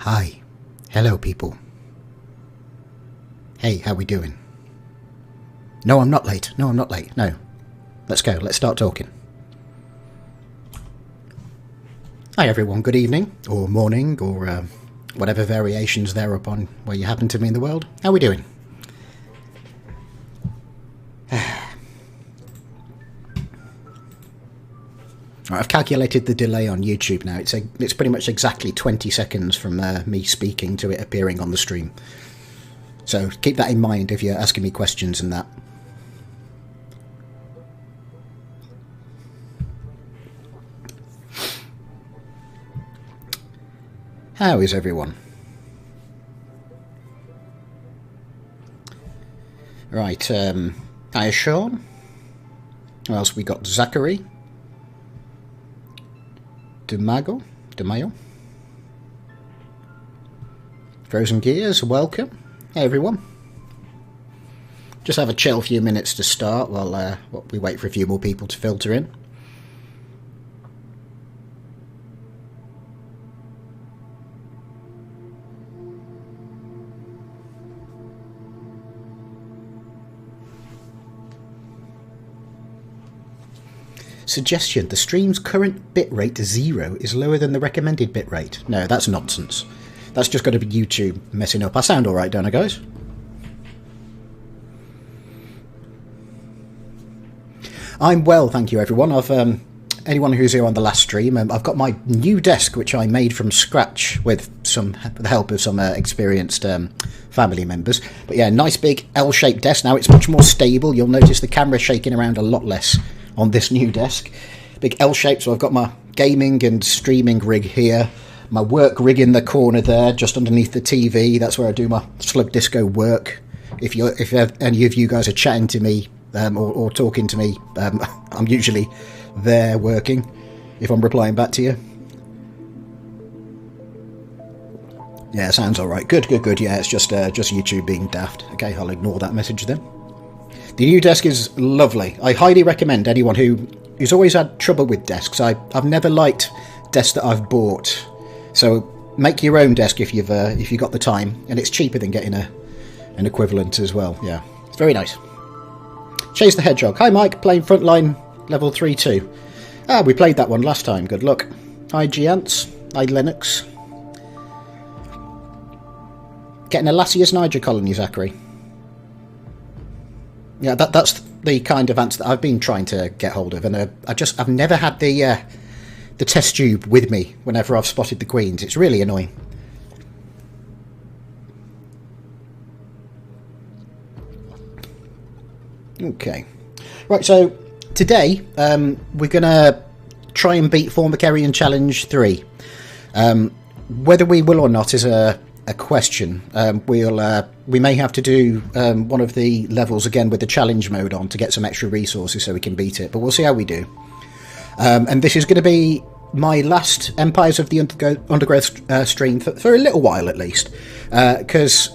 Hi. Hello, people. Hey, how we doing? No, I'm not late. No, I'm not late. No. Let's go. Let's start talking. Hi, everyone. Good evening, or morning, or whatever variations there upon where you happen to be in the world. How we doing? Right, I've calculated the delay on YouTube now. It's pretty much exactly 20 seconds from me speaking to it appearing on the stream. So keep that in mind if you're asking me questions and that. How is everyone? Right, hi Sean. Who else we got? Zachary. DeMayo. Frozen Gears, welcome. Hey everyone. Just have a chill few minutes to start while we wait for a few more people to filter in. Suggestion: the stream's current bitrate 0 is lower than the recommended bitrate. No, that's nonsense. That's just got to be YouTube messing up. I sound alright, don't I, guys? I'm well, thank you, everyone. Anyone who's here on the last stream, I've got my new desk, which I made from scratch with the help of some experienced family members. But yeah, nice big L-shaped desk. Now it's much more stable. You'll notice the camera shaking around a lot less on this new desk. Big L-shape, so I've got my gaming and streaming rig here, my work rig in the corner there, just underneath the TV. That's where I do my Slug Disco work. If any of you guys are chatting to me or talking to me, I'm usually there working, if I'm replying back to you. Yeah, sounds alright. Good. Yeah, it's just YouTube being daft. Okay, I'll ignore that message then. The new desk is lovely. I highly recommend anyone who's always had trouble with desks. I've never liked desks that I've bought. So make your own desk if you've got the time, and it's cheaper than getting an equivalent as well. Yeah, it's very nice. Chase the Hedgehog. Hi Mike, playing Frontline level 3-2. Ah, we played that one last time. Good luck. Hi Giants. Hi Linux. Getting a Lassia's Niger colony, Zachary. Yeah, that's the kind of answer that I've been trying to get hold of, and I've never had the test tube with me whenever I've spotted the queens. It's really annoying. Okay, right. So today we're gonna try and beat Formicarium Challenge 3. Whether we will or not is a question. We may have to do one of the levels again with the challenge mode on to get some extra resources so we can beat it, but we'll see how we do. And this is going to be my last Empires of the Undergrowth stream for a little while at least, because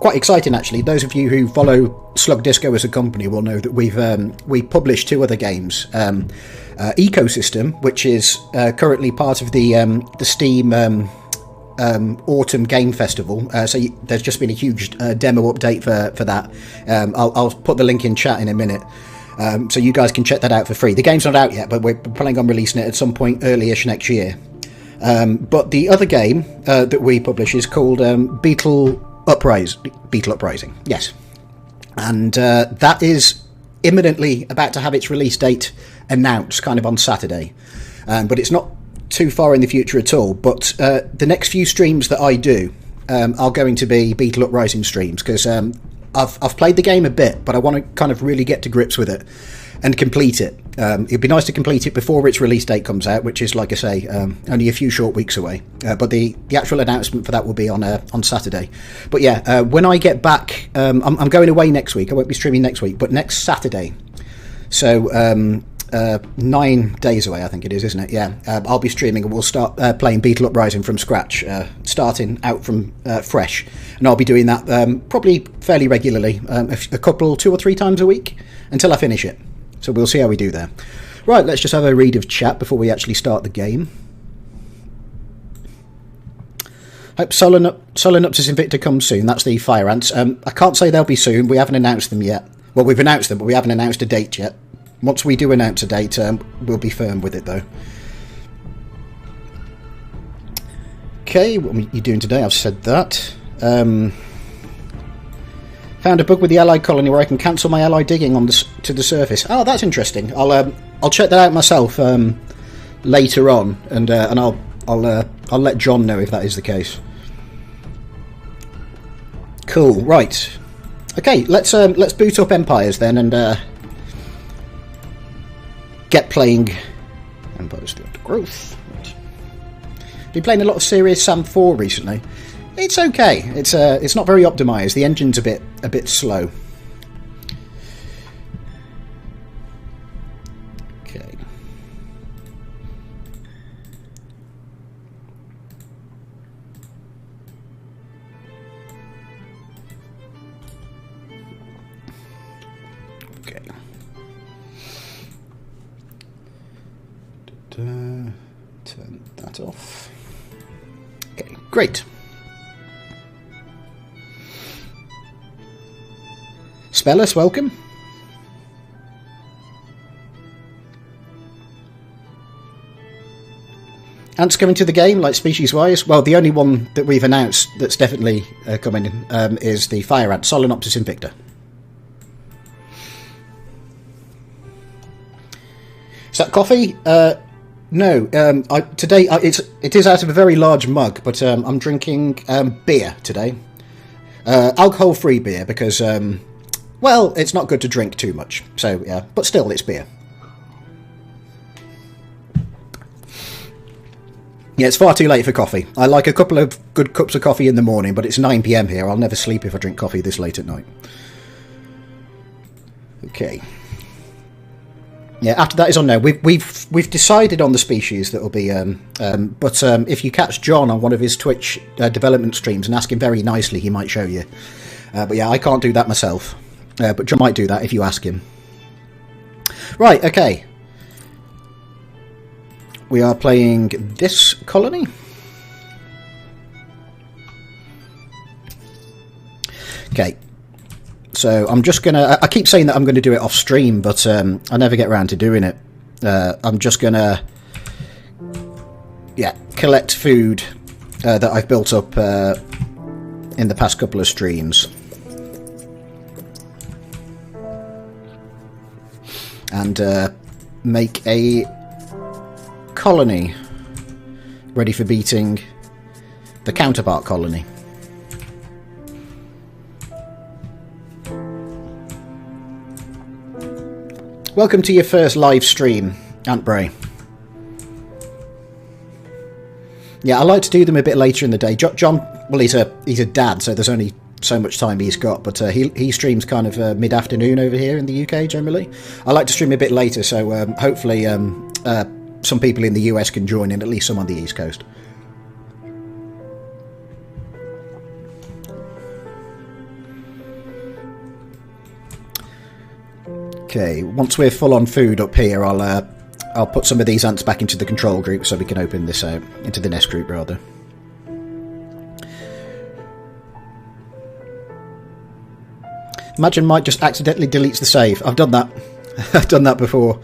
quite exciting actually. Those of you who follow Slug Disco as a company will know that we published 2 other games. Ecosystem, which is currently part of the Steam Autumn Game Festival, so there's just been a huge demo update for that. I'll put the link in chat in a minute, so you guys can check that out for free. The game's not out yet, but we're planning on releasing it at some point early-ish next year. But the other game that we publish is called Beetle Uprising, yes, and that is imminently about to have its release date announced, kind of on Saturday, but it's not too far in the future at all. But the next few streams that I do are going to be Beetle Uprising streams, because I've played the game a bit, but I want to kind of really get to grips with it and complete it. It'd be nice to complete it before its release date comes out, which is, like I say, only a few short weeks away. But the actual announcement for that will be on Saturday. But yeah, when I get back, I'm going away next week. I won't be streaming next week, but next Saturday. So 9 days away, I think it is, isn't it? Yeah, I'll be streaming, and we'll start playing Beetle Uprising from scratch, starting out from fresh, and I'll be doing that probably fairly regularly, a couple, 2 or 3 times a week until I finish it. So we'll see how we do there. Right, let's just have a read of chat before we actually start the game. Hope Solenopsis Invicta comes soon. That's the fire ants. I can't say they'll be soon. We haven't announced them yet. Well, we've announced them, but we haven't announced a date yet. Once we do announce a date, we'll be firm with it, though. Okay, what are you doing today? I've said that. Found a bug with the allied colony where I can cancel my allied digging to the surface. Oh, that's interesting. I'll check that out myself later on, and I'll let John know if that is the case. Cool. Right. Okay. Let's boot up Empires then and get playing Empires: The Undergrowth. Right. Been playing a lot of Serious Sam 4 recently. It's okay. It's not very optimised. The engine's a bit slow. Okay. Okay. Turn that off. Okay, great. Spellus, welcome. Ants coming to the game, like species-wise. Well, the only one that we've announced that's definitely coming is the fire ant, Solenopsis Invicta. Is that coffee? No. Today it is out of a very large mug, but I'm drinking beer today. Alcohol-free beer because, well, it's not good to drink too much. So yeah, but still, it's beer. Yeah, it's far too late for coffee. I like a couple of good cups of coffee in the morning, but it's 9 PM here. I'll never sleep if I drink coffee this late at night. Okay. Yeah, after that is on now. We've decided on the species that will be. But if you catch John on one of his Twitch development streams and ask him very nicely, he might show you. But yeah, I can't do that myself. But John might do that if you ask him. Right. Okay. We are playing this colony. Okay. So I'm just going to... I keep saying that I'm going to do it off stream, but I never get around to doing it. I'm just going to... Yeah, collect food that I've built up in the past couple of streams. And make a colony ready for beating the counterpart colony. Welcome to your first live stream, Ant Bray. Yeah, I like to do them a bit later in the day. John, well, he's a dad, so there's only so much time he's got, but he streams kind of mid-afternoon over here in the UK generally. I like to stream a bit later, so hopefully some people in the US can join in, at least some on the East Coast. Okay, once we're full on food up here, I'll put some of these ants back into the control group so we can open this out, into the nest group rather. Imagine Mike just accidentally deletes the save. I've done that. I've done that before.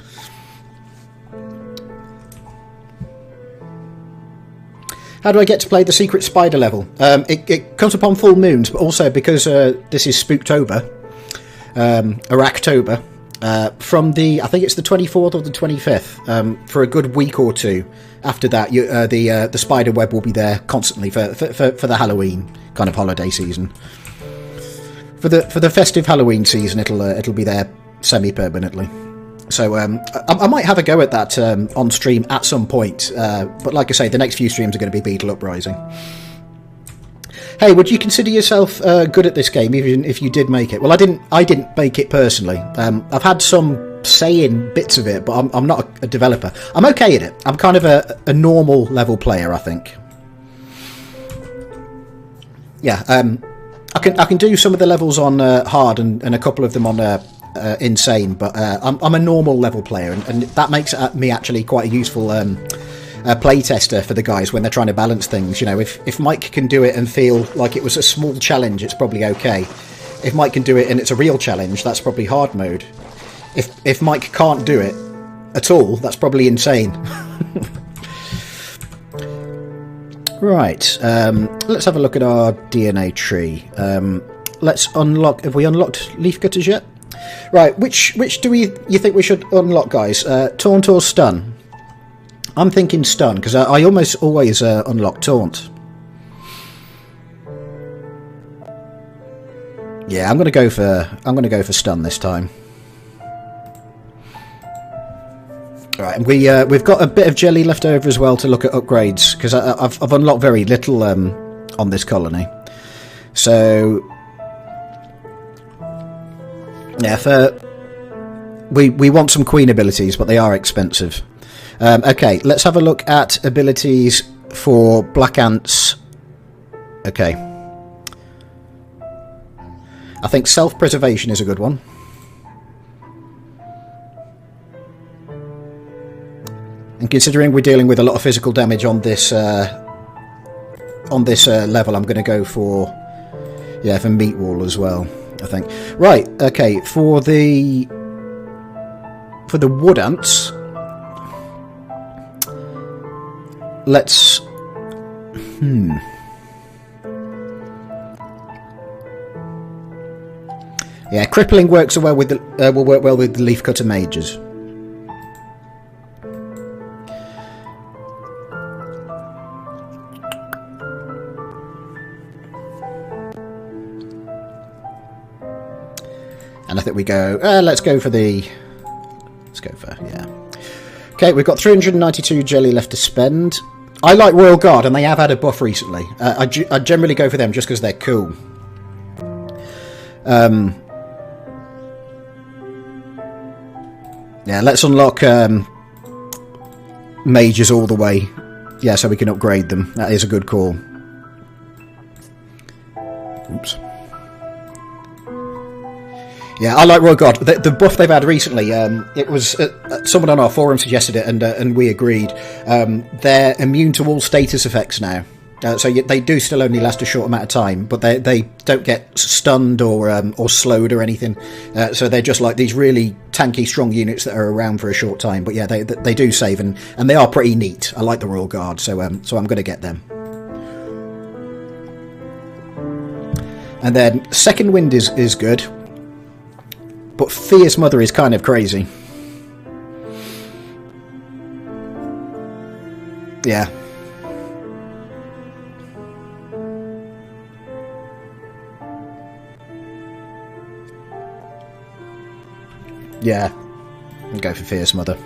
How do I get to play the secret spider level? It comes upon full moons, but also because this is Spooktober, or October, from the, I think it's the 24th or the 25th, for a good week or two. After that, the spider web will be there constantly for the Halloween kind of holiday season. For the festive Halloween season, it'll be there semi-permanently. So I might have a go at that on stream at some point. But like I say, the next few streams are going to be Beetle Uprising. Hey, would you consider yourself good at this game, even if you did make it? Well, I didn't make it personally. I've had some say in bits of it, but I'm not a developer. I'm okay at it. I'm kind of a normal level player, I think. Yeah, I can do some of the levels on hard and a couple of them on insane, but I'm a normal level player, and that makes me actually quite a useful playtester for the guys when they're trying to balance things. You know, if Mike can do it and feel like it was a small challenge, it's probably okay. If Mike can do it and it's a real challenge, that's probably hard mode. If Mike can't do it at all, that's probably insane. Right, let's have a look at our DNA tree. Let's unlock... Have we unlocked leaf cutters yet? Right, which do you think we should unlock, guys? Taunt or stun? I'm thinking stun, because I almost always unlock taunt. Yeah, I'm gonna go for stun this time. Right, and we've got a bit of jelly left over as well to look at upgrades, because I've unlocked very little on this colony. So yeah, we want some queen abilities, but they are expensive. Okay, let's have a look at abilities for black ants. Okay, I think self-preservation is a good one. And considering we're dealing with a lot of physical damage on this level, I'm going to go for meat wall as well, I think. Right, okay, for the wood ants, let's yeah, crippling works well with the will work well with the leafcutter mages. And I think we go, let's go for, yeah. Okay, we've got 392 jelly left to spend. I like Royal Guard, and they have had a buff recently. I generally go for them just because they're cool. Yeah, let's unlock mages all the way. Yeah, so we can upgrade them. That is a good call. Oops. Yeah, I like Royal Guard. The buff they've had recently, it was someone on our forum suggested it, and we agreed. They're immune to all status effects now, so they do still only last a short amount of time, but they don't get stunned or slowed or anything. So they're just like these really tanky, strong units that are around for a short time. But yeah, they do save, and they are pretty neat. I like the Royal Guard, so I'm going to get them. And then Second Wind is good. But Fierce Mother is kind of crazy. Yeah. Yeah. I'll go for Fierce Mother.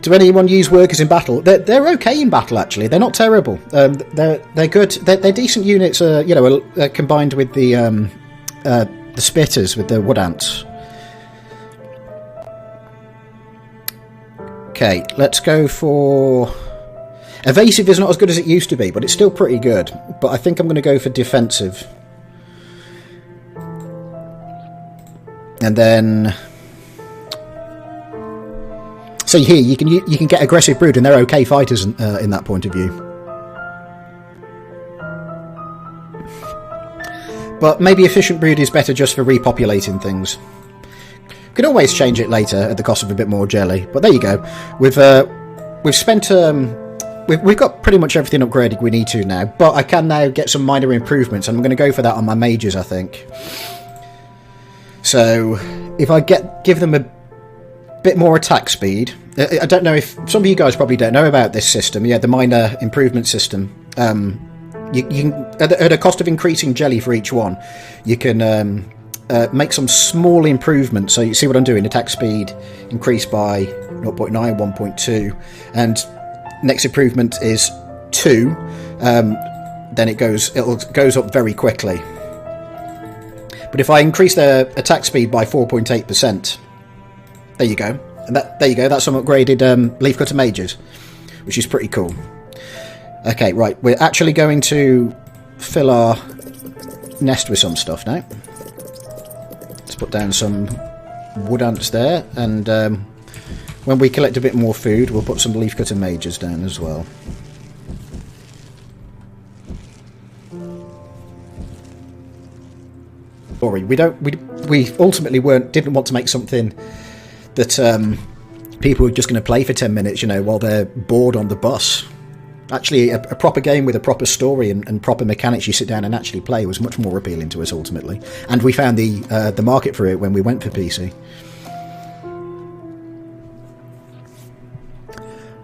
Do anyone use workers in battle? They're okay in battle, actually. They're not terrible. They're good. They're decent units. Combined with the spitters, with the wood ants. Okay, let's go for... Evasive is not as good as it used to be, but it's still pretty good. But I think I'm going to go for defensive. And then... So here, you can get aggressive brood, and they're okay fighters in that point of view. But maybe efficient brood is better just for repopulating things. Could always change it later at the cost of a bit more jelly. But there you go. We've spent we've got pretty much everything upgraded we need to now. But I can now get some minor improvements, and I'm going to go for that on my mages, I think. So if I give them a bit more attack speed. I don't know if some of you guys probably don't know about this system. Yeah, the minor improvement system. You can, at a cost of increasing jelly for each one, you can make some small improvements. So you see what I'm doing: attack speed increased by 0.9, 1.2, and next improvement is 2. Then it goes up very quickly. But if I increase the attack speed by 4.8%, there you go. And there you go. That's some upgraded leafcutter mages, which is pretty cool. Okay, right, we're actually going to fill our nest with some stuff now. Let's put down some wood ants there, and When we collect a bit more food, we'll put some leafcutter majors down as well. Sorry, we ultimately didn't want to make something that people are just going to play for 10 minutes, you know, while they're bored on the bus. Actually, a proper game with a proper story and proper mechanics you sit down and actually play was much more appealing to us ultimately. And we found the market for it when we went for PC.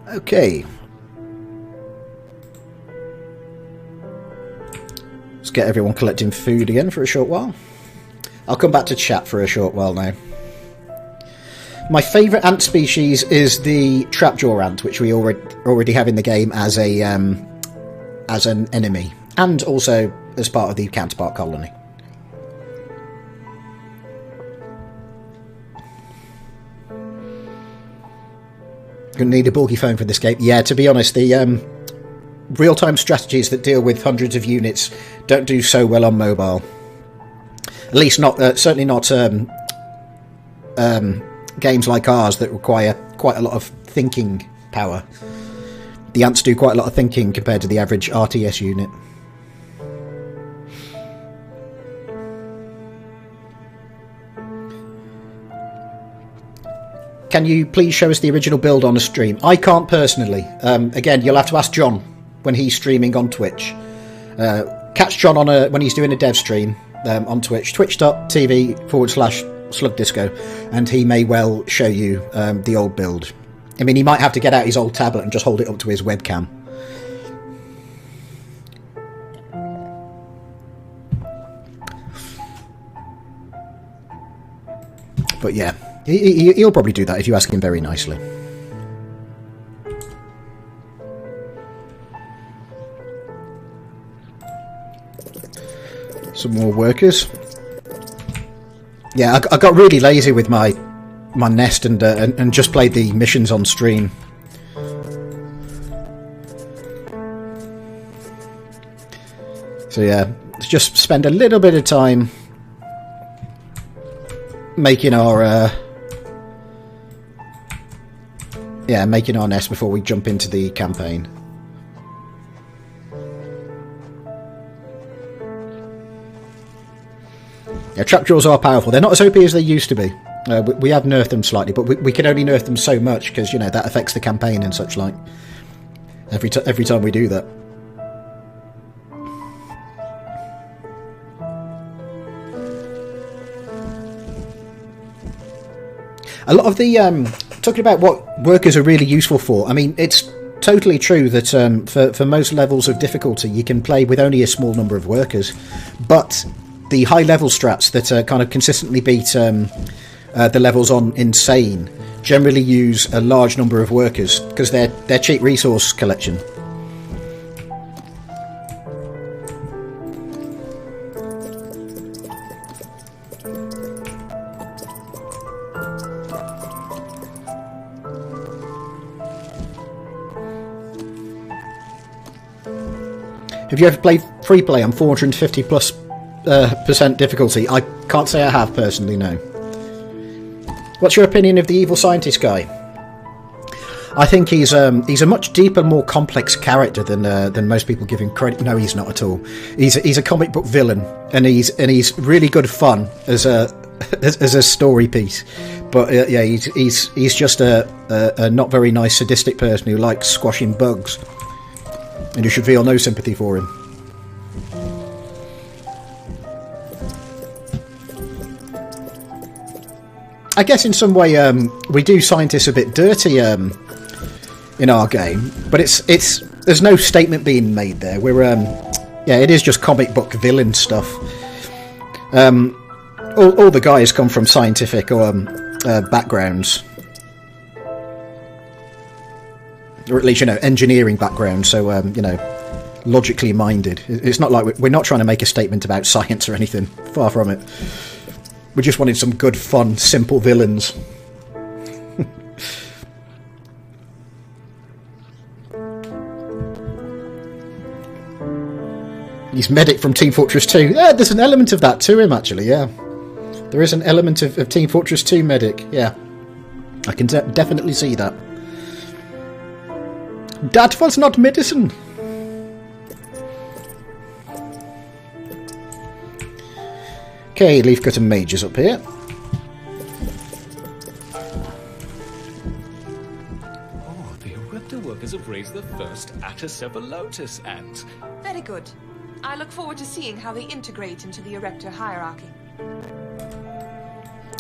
Okay. Let's get everyone collecting food again for a short while. I'll come back to chat for a short while now. My favourite ant species is the trapjaw ant, which we already have in the game as an enemy, and also as part of the counterpart colony. Gonna need a bulky phone for this game. Yeah, to be honest, the real-time strategies that deal with hundreds of units don't do so well on mobile. At least not, certainly not games like ours that require quite a lot of thinking power. The ants do quite a lot of thinking compared to the average RTS unit. Can you please show us the original build on a stream? I can't personally. Again, you'll have to ask John when he's streaming on Twitch. Catch John on when he's doing a dev stream on Twitch, twitch.tv/slugdisco, and he may well show you the old build. I mean, he might have to get out his old tablet and just hold it up to his webcam. But yeah, he'll probably do that if you ask him very nicely. Some more workers. Yeah, I got really lazy with my nest and just played the missions on stream. So yeah, just spend a little bit of time making our nest before we jump into the campaign. Yeah, trapjaws are powerful. They're not as OP as they used to be. We have nerfed them slightly, but we can only nerf them so much because, you know, that affects the campaign and such like. Every time we do that. A lot of the talking about what workers are really useful for. I mean, it's totally true that for most levels of difficulty, you can play with only a small number of workers, but the high-level strats that kind of consistently beat the levels on Insane generally use a large number of workers because they're cheap resource collection. Have you ever played free play on 450 plus % difficulty? I can't say I have personally, no. What's your opinion of the evil scientist guy? I think he's a much deeper, more complex character than most people give him credit. No, he's not at all. He's a comic book villain, and he's really good fun as a story piece. But yeah, he's just a not very nice sadistic person who likes squashing bugs, and you should feel no sympathy for him. I guess in some way we do scientists a bit dirty in our game, but it's there's no statement being made there. We're yeah, it is just comic book villain stuff. All the guys come from scientific or backgrounds, or at least, you know, engineering backgrounds. So you know, logically minded. It's not like we're not trying to make a statement about science or anything. Far from it. We just wanted some good, fun, simple villains. He's Medic from Team Fortress 2. Yeah, there's an element of that to him, actually, yeah. There is an element of Team Fortress 2 Medic, yeah. I can definitely see that. That was not medicine. Okay, Leafcutter Mage is up here. Oh, the Eruptor workers have raised the first Atacephallotus ant. Very good. I look forward to seeing how they integrate into the Eruptor hierarchy.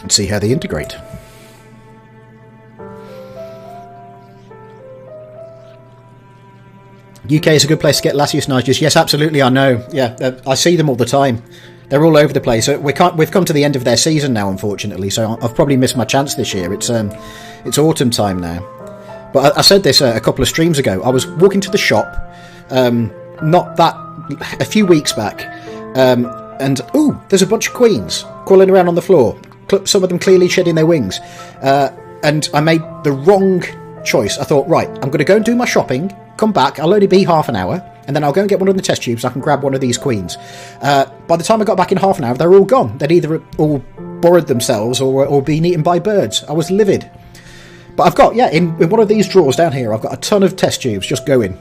And see how they integrate. UK is a good place to get Lasius Nigers. Yes, absolutely, I know. Yeah, I see them all the time. They're all over the place. We've come to the end of their season now, unfortunately, so I've probably missed my chance this year. It's autumn time now. But I said this a couple of streams ago. I was walking to the shop, a few weeks back, and there's a bunch of queens crawling around on the floor. Some of them clearly shedding their wings. And I made the wrong choice. I thought, right, I'm going to go and do my shopping, come back, I'll only be half an hour, and then I'll go and get one of the test tubes. I can grab one of these queens. By the time I got back in half an hour, they're all gone. They'd either all bored themselves or been eaten by birds. I was livid. But I've got, in one of these drawers down here, I've got a ton of test tubes just going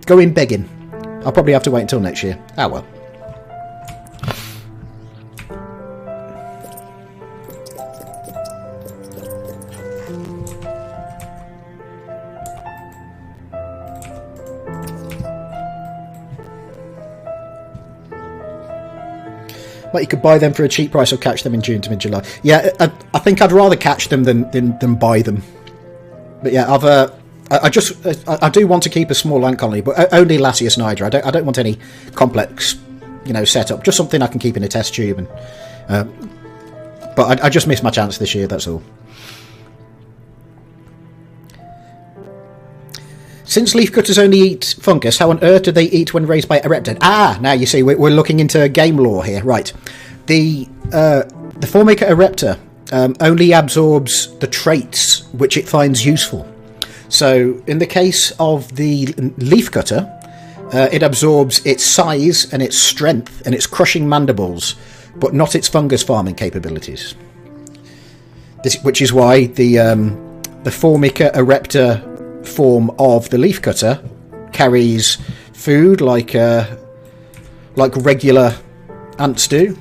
begging. I'll probably have to wait until next year. Ah, well. But you could buy them for a cheap price or catch them in June to mid-July. Yeah, I think I'd rather catch them than buy them. But yeah, I do want to keep a small ant colony, but only Lasius niger. I don't want any complex, setup. Just something I can keep in a test tube. But I just missed my chance this year. That's all. Since leafcutters only eat fungus, how on earth do they eat when raised by Eruptor? Now you see, we're looking into game lore here. Right. The Formica Eruptor only absorbs the traits which it finds useful. So, in the case of the leafcutter, it absorbs its size and its strength and its crushing mandibles, but not its fungus farming capabilities. Which is why the Formica Eruptor form of the leafcutter carries food like regular ants do.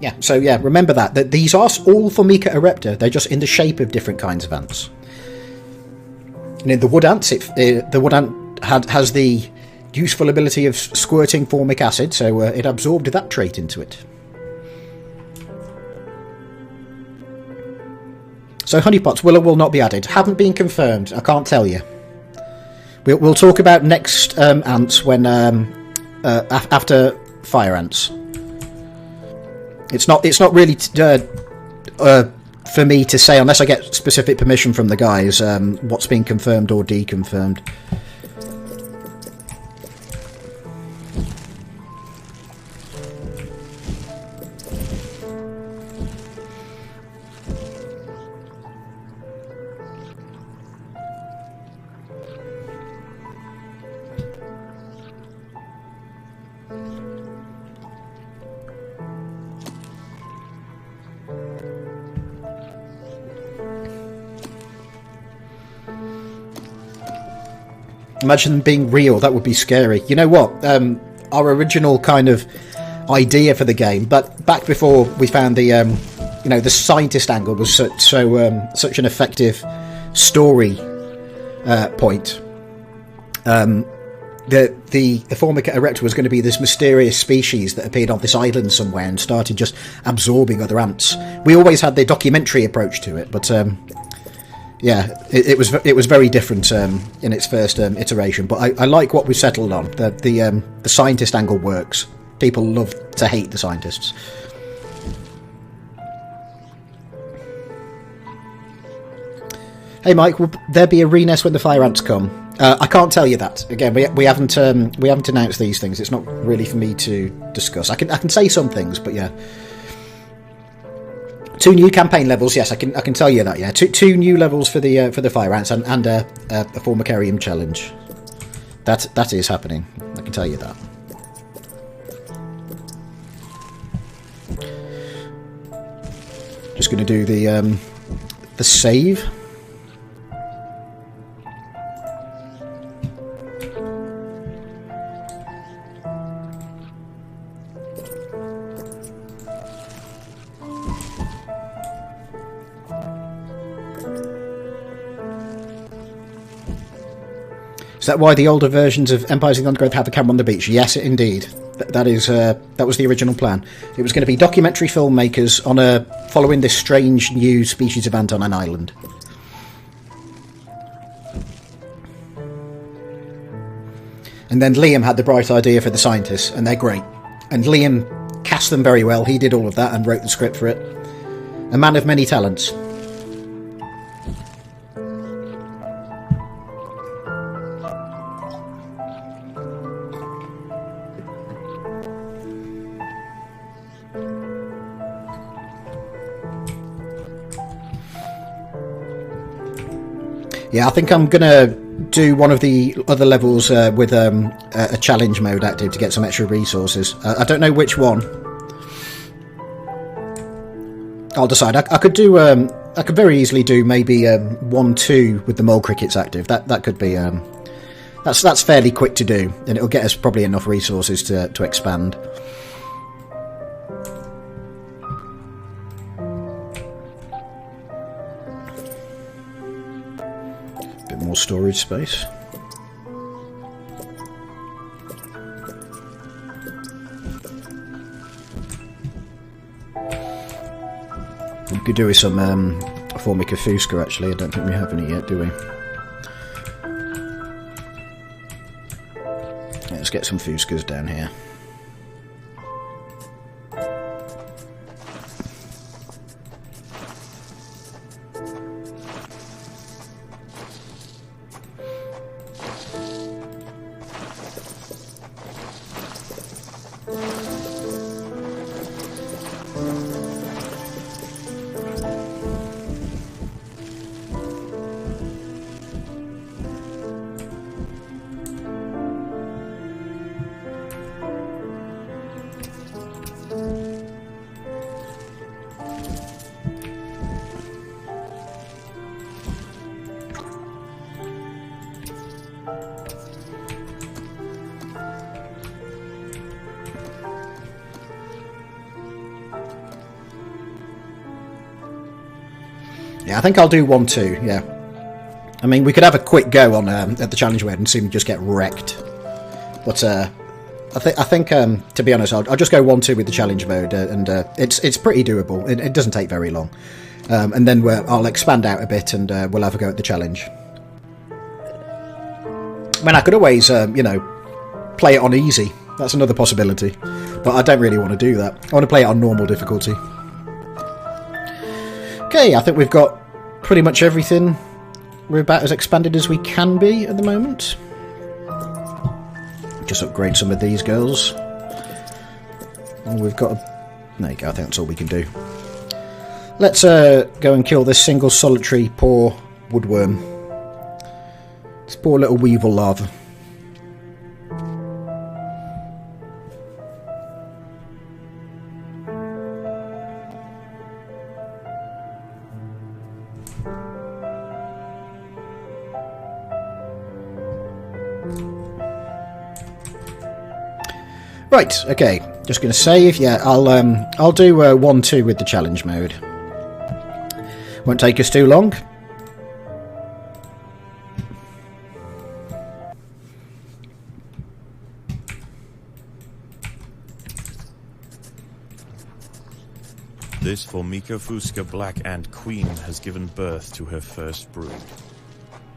Remember that these are all Formica Eruptor. They're just in the shape of different kinds of ants. And in the wood ants, the wood ant has the useful ability of squirting formic acid, so it absorbed that trait into it. So honeypots will or will not be added. Haven't been confirmed. I can't tell you. We'll talk about next ants when after fire ants. It's not really for me to say unless I get specific permission from the guys what's been confirmed or deconfirmed. Imagine them being real. That would be scary. You know what? Our original kind of idea for the game, but back before we found the scientist angle was such an effective story point. The Formica Eruptor was going to be this mysterious species that appeared on this island somewhere and started just absorbing other ants. We always had the documentary approach to it, but it was very different in its first iteration. But I like what we settled on. The scientist angle works. People love to hate the scientists. Hey Mike, will there be a re-nest when the fire ants come? I can't tell you that. Again, we haven't announced these things. It's not really for me to discuss. I can say some things, but yeah. 2 new campaign levels. Yes, I can tell you that. Yeah, two new levels for the fire ants and a Formicarium challenge. That is happening. I can tell you that. Just going to do the the save. Is that why the older versions of Empires in the Undergrowth have a camera on the beach? Yes, indeed. That was the original plan. It was going to be documentary filmmakers following this strange new species of ant on an island. And then Liam had the bright idea for the scientists, and they're great. And Liam cast them very well. He did all of that and wrote the script for it. A man of many talents. Yeah, I think I'm going to do one of the other levels with a challenge mode active to get some extra resources. I don't know which one. I'll decide. I could do. I could very easily do maybe 1-2 with the mole crickets active. That could be. That's fairly quick to do, and it'll get us probably enough resources to expand. More storage space. We could do with some Formica Fusca actually. I don't think we have any yet, do we? Let's get some Fuscas down here. Yeah, I think I'll do 1-2, yeah. I mean, we could have a quick go on at the challenge mode and see me just get wrecked. But I think to be honest, I'll just go 1-2 with the challenge mode, and it's pretty doable. It doesn't take very long. And then I'll expand out a bit, and we'll have a go at the challenge. I mean, I could always, play it on easy. That's another possibility. But I don't really want to do that. I want to play it on normal difficulty. Okay, I think we've got pretty much everything. We're about as expanded as we can be at the moment. Just upgrade some of these girls. Oh, we've got there you go, I think that's all we can do. Let's go and kill this single solitary poor woodworm. This poor little weevil larva. Right, okay, just going to save. Yeah, I'll do 1-2 with the challenge mode. Won't take us too long. This Formica Fusca Black Ant Queen has given birth to her first brood.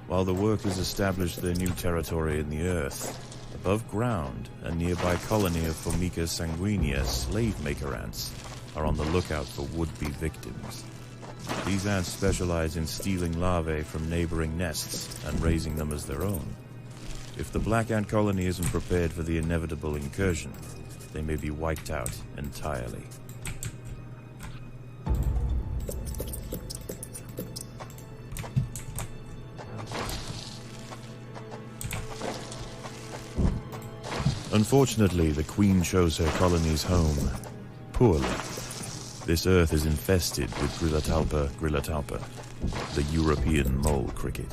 While the workers established their new territory in the earth, above ground, a nearby colony of Formica sanguinea slave-maker ants are on the lookout for would-be victims. These ants specialize in stealing larvae from neighboring nests and raising them as their own. If the black ant colony isn't prepared for the inevitable incursion, they may be wiped out entirely. Unfortunately, the queen chose her colony's home poorly. This earth is infested with Grilla talpa, the European mole cricket.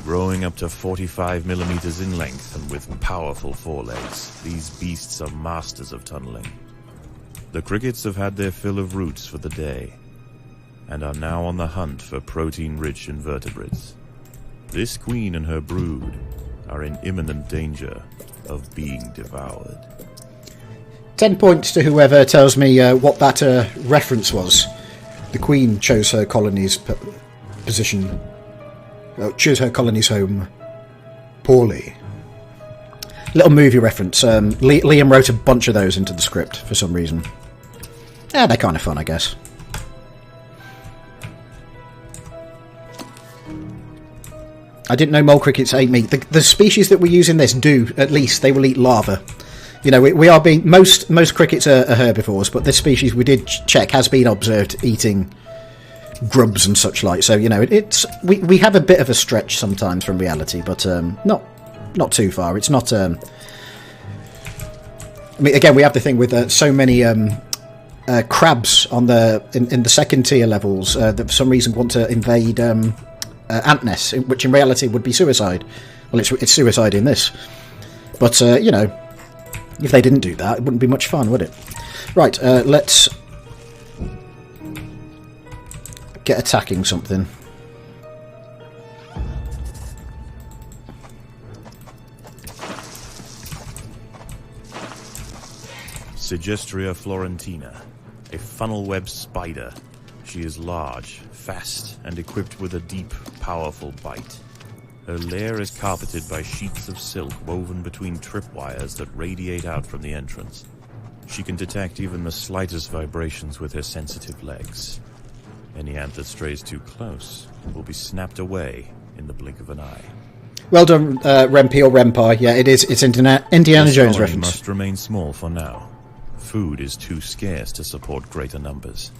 Growing up to 45 millimeters in length and with powerful forelegs, these beasts are masters of tunneling. The crickets have had their fill of roots for the day, and are now on the hunt for protein-rich invertebrates. This queen and her brood are in imminent danger of being devoured. 10 points to whoever tells me what that reference was. The queen chose her colony's position. Chose her colony's home poorly. Little movie reference. Liam wrote a bunch of those into the script for some reason. Yeah, they're kind of fun, I guess. I didn't know mole crickets ate meat. The species that we use in this do, at least. They will eat larvae. You know, we are being... Most crickets are herbivores, but this species we did check has been observed eating grubs and such like. So, you know, we have a bit of a stretch sometimes from reality, but not too far. It's not... I mean, again, we have the thing with so many crabs on in the second tier levels that for some reason want to invade ant nests, which in reality would be suicide. Well, it's suicide in this. But, you know, if they didn't do that, it wouldn't be much fun, would it? Right, let's get attacking something. Sigestria florentina, a funnel-web spider. She is large, fast, and equipped with a deep, powerful bite. Her lair is carpeted by sheets of silk woven between tripwires that radiate out from the entrance. She can detect even the slightest vibrations with her sensitive legs. Any ant that strays too close will be snapped away in the blink of an eye. Well done, Rempe or Rempai. Yeah, it is. It's Indiana Jones reference. Must remain small for now. Food is too scarce to support greater numbers.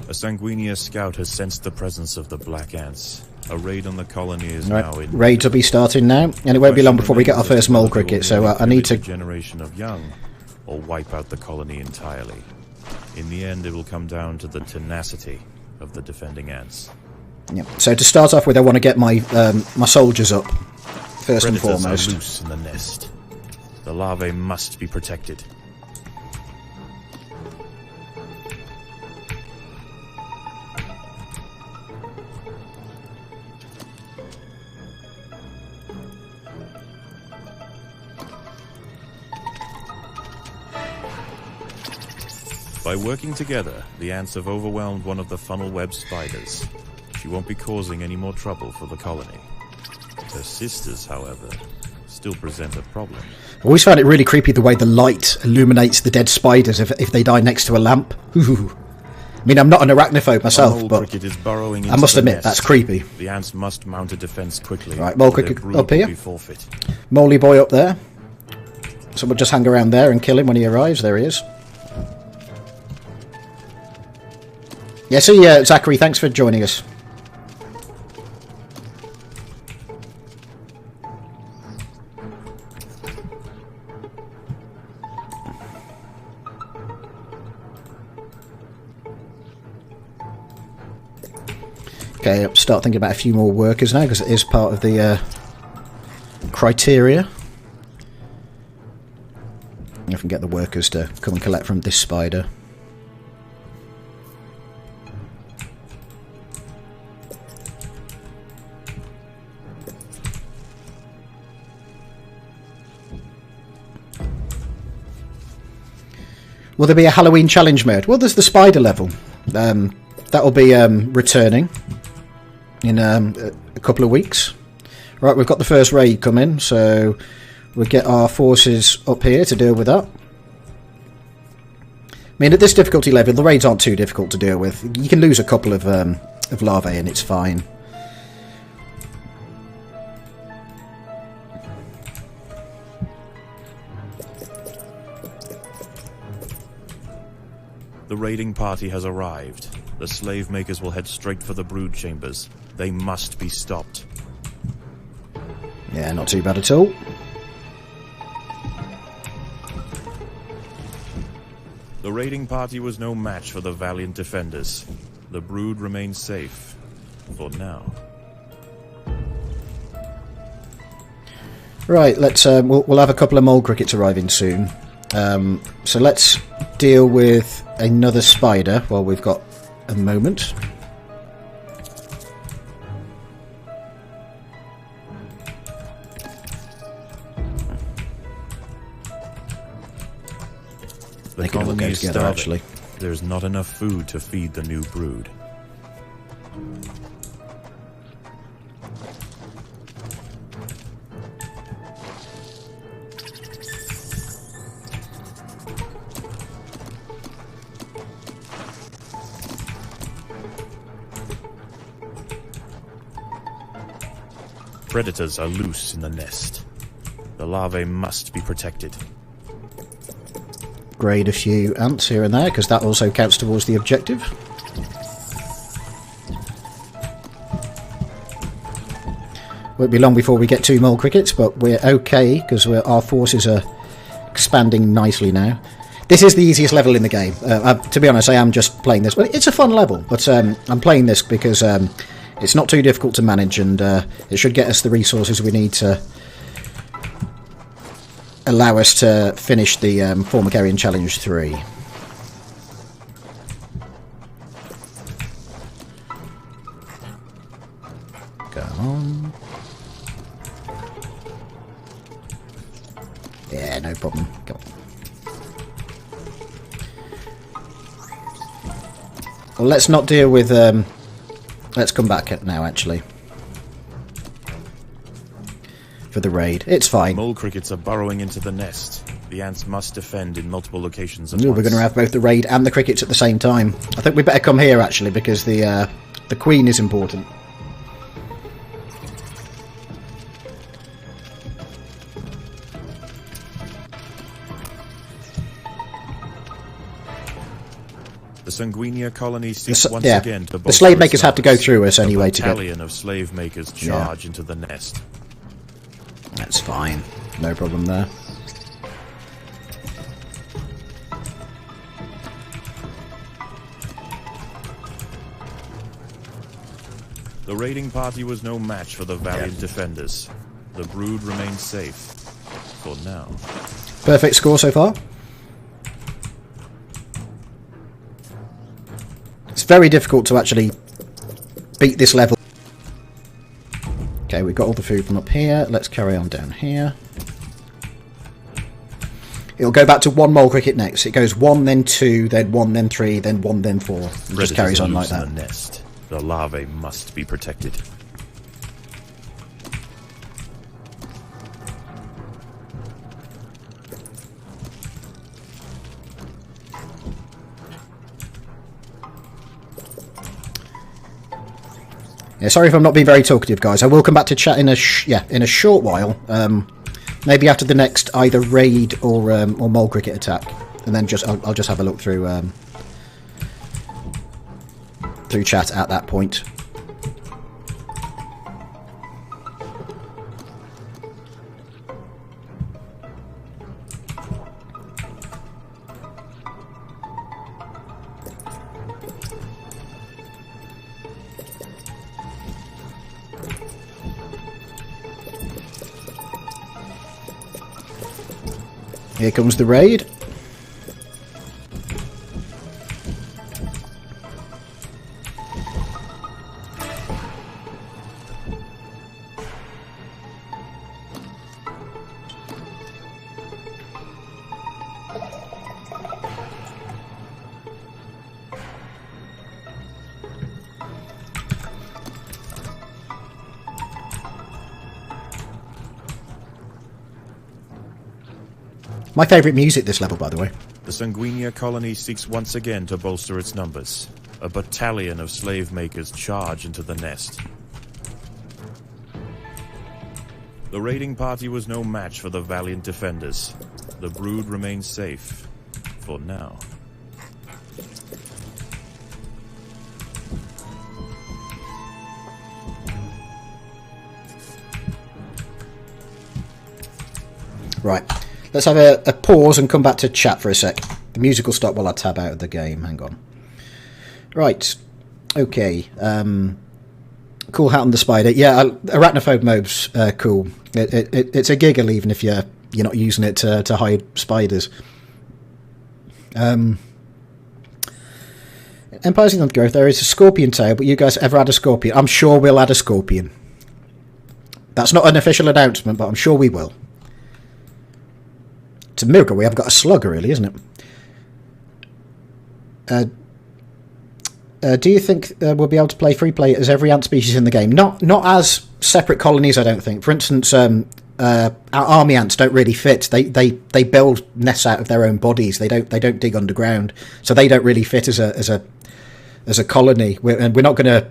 A Sanguinia scout has sensed the presence of the black ants. A raid on the colony is now in. Raids will be starting now, and it won't be long before we get our first mole cricket. So I need to generation of young, or wipe out the colony entirely. In the end, it will come down to the tenacity of the defending ants. Yep. So to start off with, I want to get my my soldiers up first and foremost. Are loose in the nest. The larvae must be protected. By working together, the ants have overwhelmed one of the funnel web spiders. She won't be causing any more trouble for the colony. Her sisters, however, still present a problem. I always found it really creepy the way the light illuminates the dead spiders if they die next to a lamp. Ooh. I mean, I'm not an arachnophobe myself, but I must admit, that's creepy. The ants must mount a defense quickly. Right, mole cricket up here. Moley boy up there. So we'll just hang around there and kill him when he arrives. There he is. Yeah, see, Zachary, thanks for joining us. Okay, start thinking about a few more workers now, because it is part of the criteria. If I can get the workers to come and collect from this spider. Will there be a Halloween challenge mode? Well, there's the spider level. That will be returning in a couple of weeks. Right, we've got the first raid coming, so we'll get our forces up here to deal with that. I mean, at this difficulty level, the raids aren't too difficult to deal with. You can lose a couple of larvae and it's fine. The raiding party has arrived. The slave makers will head straight for the brood chambers. They must be stopped. Yeah, not too bad at all. The raiding party was no match for the valiant defenders. The brood remains safe. For now. Right, let's we'll have a couple of mole crickets arriving soon. So let's deal with another spider while we've got a moment. The they can all colony go is together, starving. actually. There's not enough food to feed the new brood. Predators are loose in the nest. The larvae must be protected. Grade a few ants here and there, because that also counts towards the objective. Won't be long before we get 2 mole crickets, but we're okay, because our forces are expanding nicely now. This is the easiest level in the game. To be honest, I am just playing this, but it's a fun level. But I'm playing this because it's not too difficult to manage, and it should get us the resources we need to allow us to finish the Formicarium Challenge 3. Go on. Yeah, no problem. Go on. Well, let's not deal with... let's come back now, actually. For the raid. It's fine. Mole crickets are burrowing into the nest. The ants must defend in multiple locations at We're once. going to have both the raid and the crickets at the same time. I think we better come here, actually, because the queen is important. The Sanguinia colony seeks once yeah, again to the slave makers have to go through us anyway a to get... battalion of slave makers charge into the nest. That's fine. No problem there. The raiding party was no match for the valiant defenders. The brood remains safe. For now. Perfect score so far. It's very difficult to actually beat this level. Okay, we've got all the food from up here. Let's carry on down here. It'll go back to 1 mole cricket next. It goes 1, then 2, then 1, then 3, then 1, then 4. It just carries on like that. The nest. The larvae must be protected. Yeah, sorry if I'm not being very talkative, guys. I will come back to chat in a short while. Maybe after the next either raid or mole cricket attack, and then I'll just have a look through chat at that point. Here comes the raid. My favourite music this level, by the way. The Sanguinia colony seeks once again to bolster its numbers. A battalion of slave makers charge into the nest. The raiding party was no match for the valiant defenders. The brood remains safe. For now. Right. Let's have a pause and come back to chat for a sec. The music will stop while I tab out of the game. Hang on. Right. Okay. Cool hat on the spider. Yeah, arachnophobe mobe's cool. It's a giggle even if you're not using it to hide spiders. Empires in Undergrowth, there is a scorpion tail, but you guys ever had a scorpion? I'm sure we'll add a scorpion. That's not an official announcement, but I'm sure we will. It's a miracle we haven't got a slugger, really, isn't it? Do you think we'll be able to play free play as every ant species in the game? Not as separate colonies, I don't think. For instance, our army ants don't really fit. They build nests out of their own bodies. They don't dig underground, so they don't really fit as a colony. And we're not going to.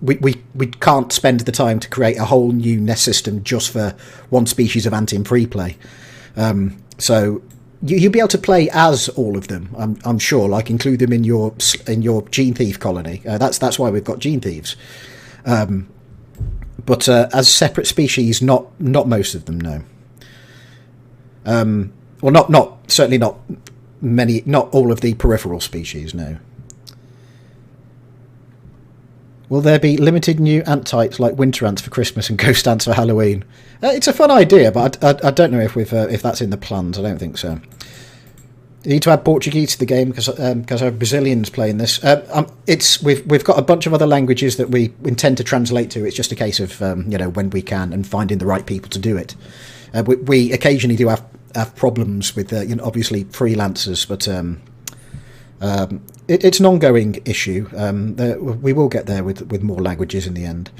We can't spend the time to create a whole new nest system just for one species of ant in free play. So you'll be able to play as all of them. I'm sure. Like include them in your gene thief colony. That's why we've got gene thieves. But as separate species, not most of them. No. Well, certainly not many. Not all of the peripheral species. No. Will there be limited new ant types like winter ants for Christmas and ghost ants for Halloween? It's a fun idea, but I don't know if that's in the plans. I don't think so. You need to add Portuguese to the game because I have Brazilians playing this. We've got a bunch of other languages that we intend to translate to. It's just a case of when we can and finding the right people to do it. We occasionally do have problems with obviously freelancers, but it's an ongoing issue. We will get there with more languages in the end.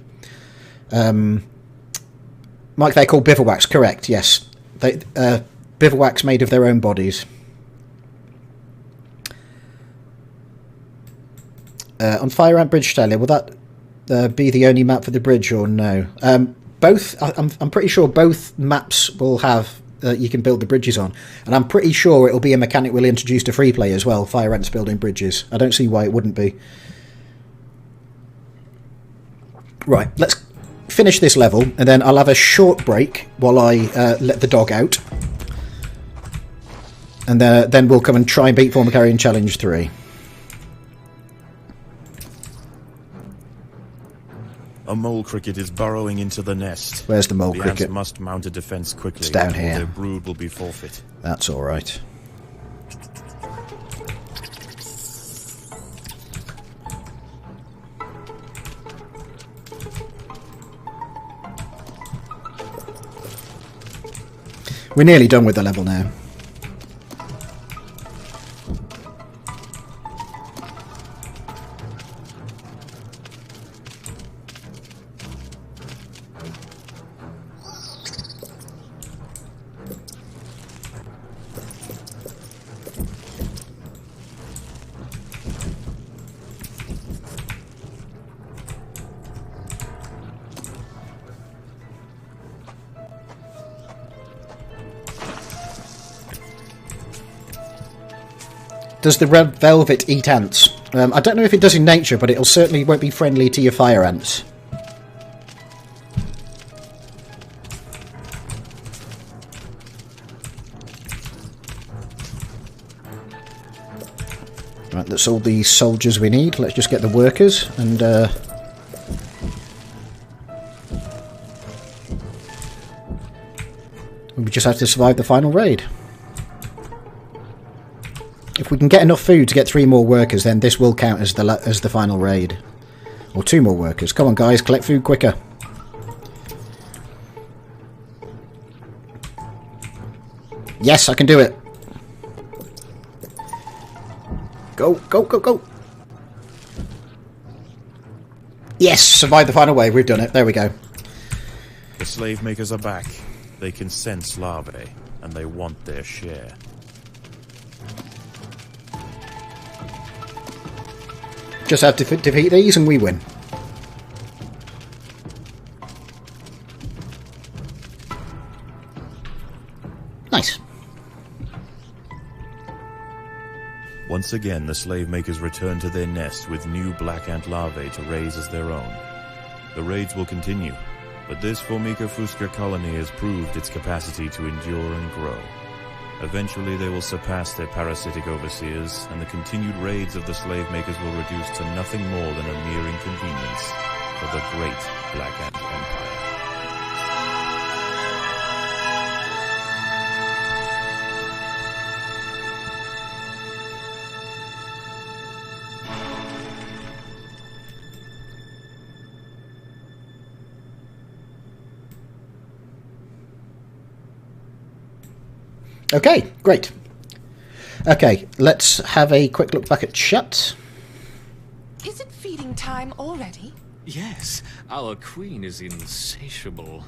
Mike, they're called bivouacs, correct? Yes, bivouacs made of their own bodies. On Fire Ant Bridge Tailor, will that be the only map for the bridge or no? Both. I'm pretty sure both maps will have. You can build the bridges on, and I'm pretty sure it'll be a mechanic we'll introduce to free play as well. Fire ants building bridges. I don't see why it wouldn't be. Right, let's finish this level, and then I'll have a short break while I let the dog out, and then we'll come and try and beat Formicarium Challenge 3. A mole cricket is burrowing into the nest. Where's the mole cricket? The ants must mount a defense quickly. It's down here. Their brood will be forfeit. That's all right. We're nearly done with the level now. Does the red velvet eat ants? I don't know if it does in nature, but it'll certainly won't be friendly to your fire ants. Right, that's all the soldiers we need. Let's just get the workers and... we just have to survive the final raid. If we can get enough food to get 3 more workers, then this will count as the final raid. Or 2 more workers. Come on, guys, collect food quicker. Yes, I can do it. Go, go, go, go. Yes, survive the final wave. We've done it. There we go. The slave makers are back. They can sense larvae, and they want their share. Just have to defeat these and we win. Nice. Once again, the slave makers return to their nest with new black ant larvae to raise as their own. The raids will continue, but this Formica Fusca colony has proved its capacity to endure and grow. Eventually they will surpass their parasitic overseers, and the continued raids of the slave makers will reduce to nothing more than a mere inconvenience for the great Black Ant Empire. Okay, great. Okay, let's have a quick look back at chat. Is it feeding time already? Yes, our queen is insatiable.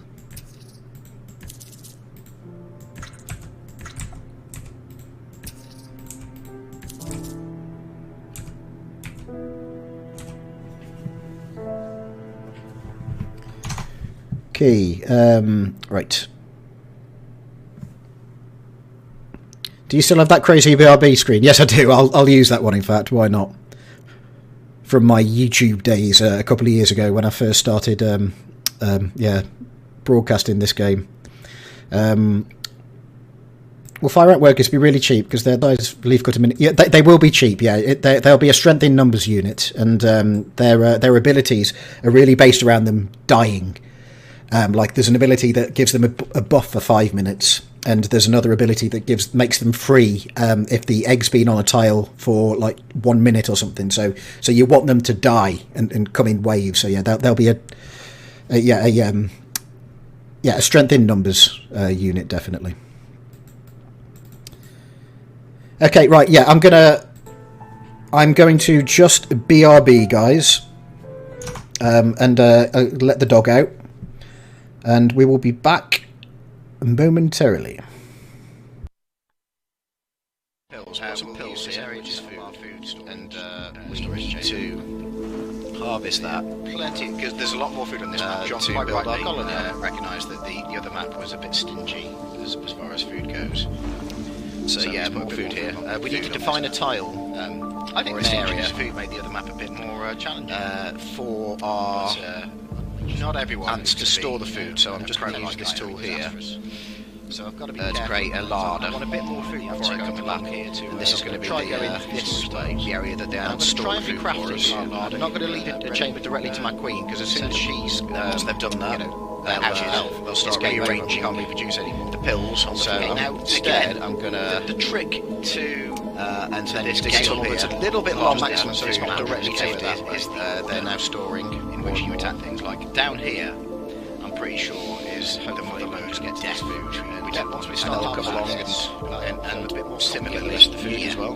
Okay, right. Do you still have that crazy BRB screen? Yes, I do. I'll use that one, in fact. Why not? From my YouTube days a couple of years ago when I first started broadcasting this game. Will Fire Ant Workers be really cheap? Because those leaf cutter mini... Yeah, they will be cheap, yeah. They'll be a strength in numbers unit, and their abilities are really based around them dying. Like, there's an ability that gives them a buff for 5 minutes, and there's another ability that makes them free if the egg's been on a tile for like 1 minute or something. So you want them to die and come in waves. So yeah, there'll be a strength in numbers unit, definitely. Okay, right, yeah, I'm going to just BRB, guys, and let the dog out, and we will be back momentarily. Pills here, which is food, and we need to harvest that. Plenty, because there's a lot more food on this map. John quite rightly recognised that the other map was a bit stingy as far as food goes. So yeah, more food here. We need to define a tile. I think this area food made the other map a bit more challenging for our. Not everyone ants to store the food, so I'm just going to use this tool here. So I've got to be to create a larder. I want a bit more food before I come back here to. And this is going to be the area that the ants store food for us. I'm not going to lead a chamber directly to my queen, because as soon as she's once they've done that, they'll start rearranging. Can't reproduce anymore. The pills. So instead, I'm going to the trick to. And then this tunnel that's a little bit long maximum, so it's not directly aimed at, is they're now storing in which you attack things. Like down here, I'm pretty sure is the mother loads get death food. Once we start to come along and a bit more similarly the food as well.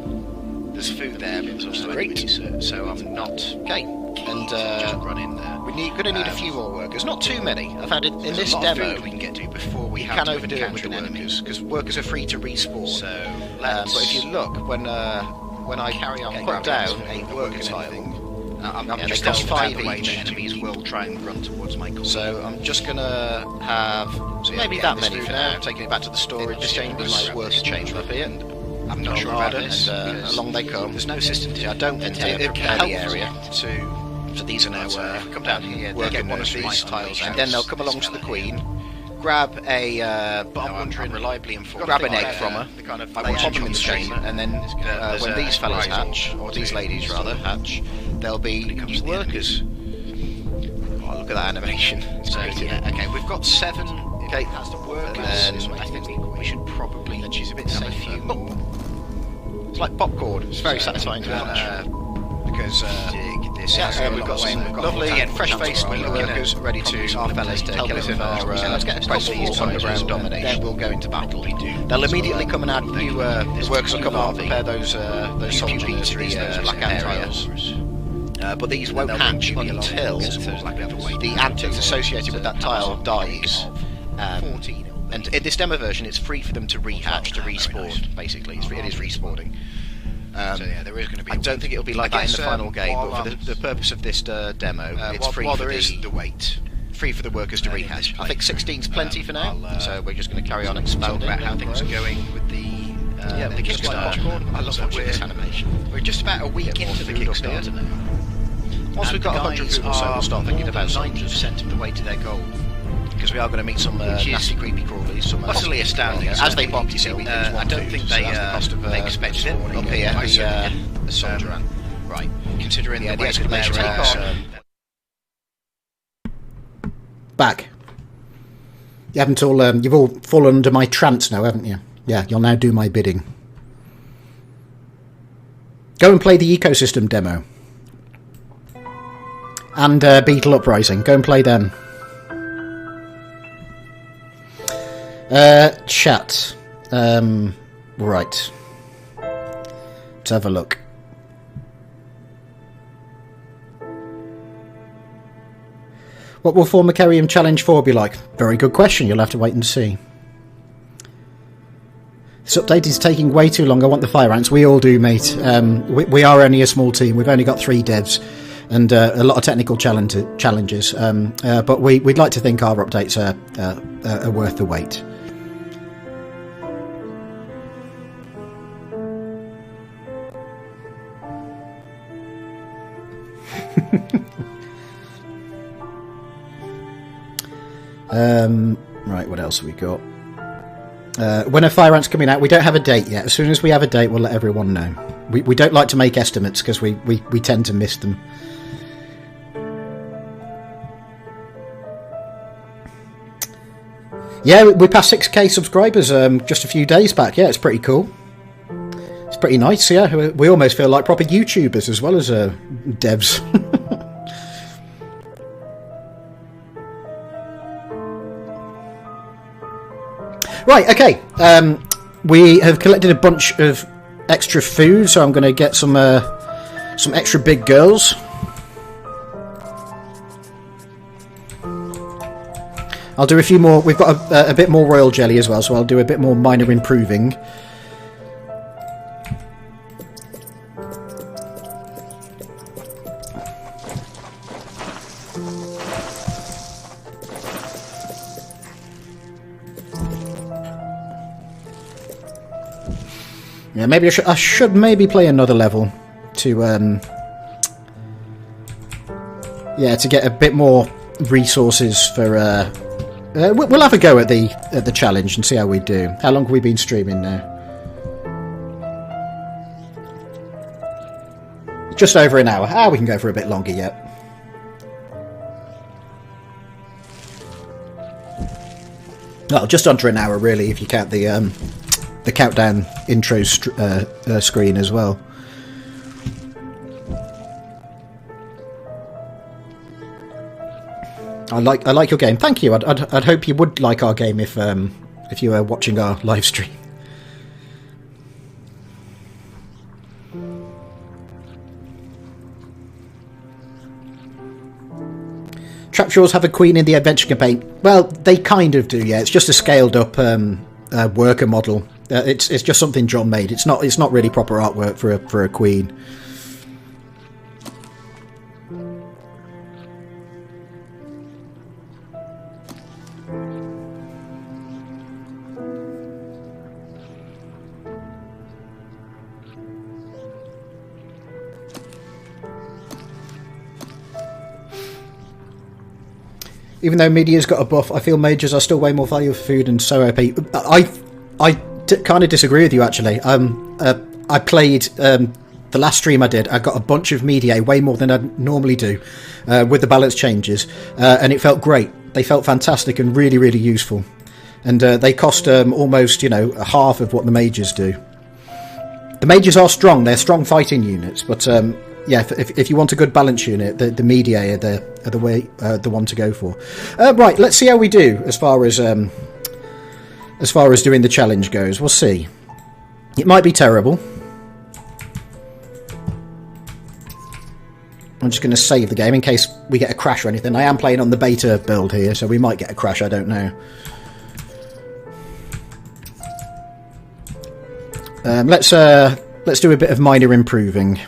There's food there, but there's also enemies, so I'm not okay. And just run in there. We're going to need a few more workers, not too many. I've had it in this demo. We can get to before we have to overdo it with the workers, because workers are free to respawn. So, but if you look, when I carry on put down a worker tile, it costs 5 each. Enemies will try and run towards my corner. So I'm just going to have maybe that many for now. Taking it back to the storage chambers, worker chamber up here. I'm not sure about this. Along they come. There's no system to. I don't intend to prepare the area to. So these are now come down here, work in one of these tiles, and then they'll come along to the queen, grab a grab an egg from her, pop them in the chamber, and then when these fellas hatch, or these ladies rather hatch, they'll be new workers. Oh, look at that animation! So yeah, okay, we've got 7. Okay, that's the workers. And I think we should probably have a few more. It's like popcorn. It's very satisfying to watch. Because we've got some lovely and fresh-faced workers ready to our fellas to help us in our let's get a quest for underground domination. Then we'll go into battle. They'll immediately come and add new workers will come on, prepare those soldiers, those black ant tiles. But these won't hatch until the ant that's associated with that tile dies. And in this demo version, it's free for them to rehatch, to respawn. Basically, it is respawning. So yeah, there is going to be. I don't think it'll be like that in the final game, but for the purpose of this demo, it's free for the wait. Free for the workers to rehatch. I think 16's plenty for now, so we're just going to carry on expanding. About how things are going with the Kickstarter. I love watching this animation. We're just about a week into the Kickstarter now. Once we've got 100 food or so, we'll start thinking about 90% of the way to their goal. because we are going to meet some nasty creepy crawlies, some utterly astounding. As they pop, you see, I don't think they expected it up here. The soldier ant. Right, considering the exclamation Back. You haven't all, you've all fallen under my trance now, haven't you? Yeah, you'll now do my bidding. Go and play the ecosystem demo. And Beetle Uprising. Go and play them. Chat. Right. Let's have a look. What will Formicarium Challenge 4 be like? Very good question. You'll have to wait and see. This update is taking way too long. I want the fire ants. We all do, mate. We are only a small team. We've only got 3 devs and a lot of technical challenges. But we'd like to think our updates are worth the wait. Right, what else have we got? When are fire ants coming out? We don't have a date yet. As soon as we have a date, we'll let everyone know. We don't like to make estimates because we tend to miss them. Yeah, we passed 6k subscribers just a few days back. Yeah, it's pretty cool. It's pretty nice, yeah. We almost feel like proper YouTubers as well as devs. Right, okay. We have collected a bunch of extra food, so I'm going to get some extra big girls. I'll do a few more. We've got a bit more royal jelly as well, so I'll do a bit more minor improving. Yeah, maybe I should maybe play another level to yeah, to get a bit more resources for. We'll have a go at the challenge and see how we do. How long have we been streaming now? Just over an hour. We can go for a bit longer yet. Well, just under an hour really, if you count the countdown intro screen as well. I like your game. Thank you. I'd hope you would like our game if you were watching our live stream. Trapjaws have a queen in the adventure campaign. Well, they kind of do. Yeah, it's just a scaled up worker model. It's just something John made. It's not really proper artwork for a queen. Even though media's got a buff, I feel mages are still way more valuable for food and so OP. I kind of disagree with you, actually. I played the last stream I did. I got a bunch of media, way more than I normally do, with the balance changes, and it felt great. They felt fantastic and really, really useful. And they cost almost, half of what the mages do. The mages are strong. They're strong fighting units, but yeah, if you want a good balance unit, the media are the one to go for. Right, let's see how we do as far as doing the challenge goes. We'll see. It might be terrible. I'm just going to save the game in case we get a crash or anything. I am playing on the beta build here, so we might get a crash. I don't know. Let's do a bit of minor improving.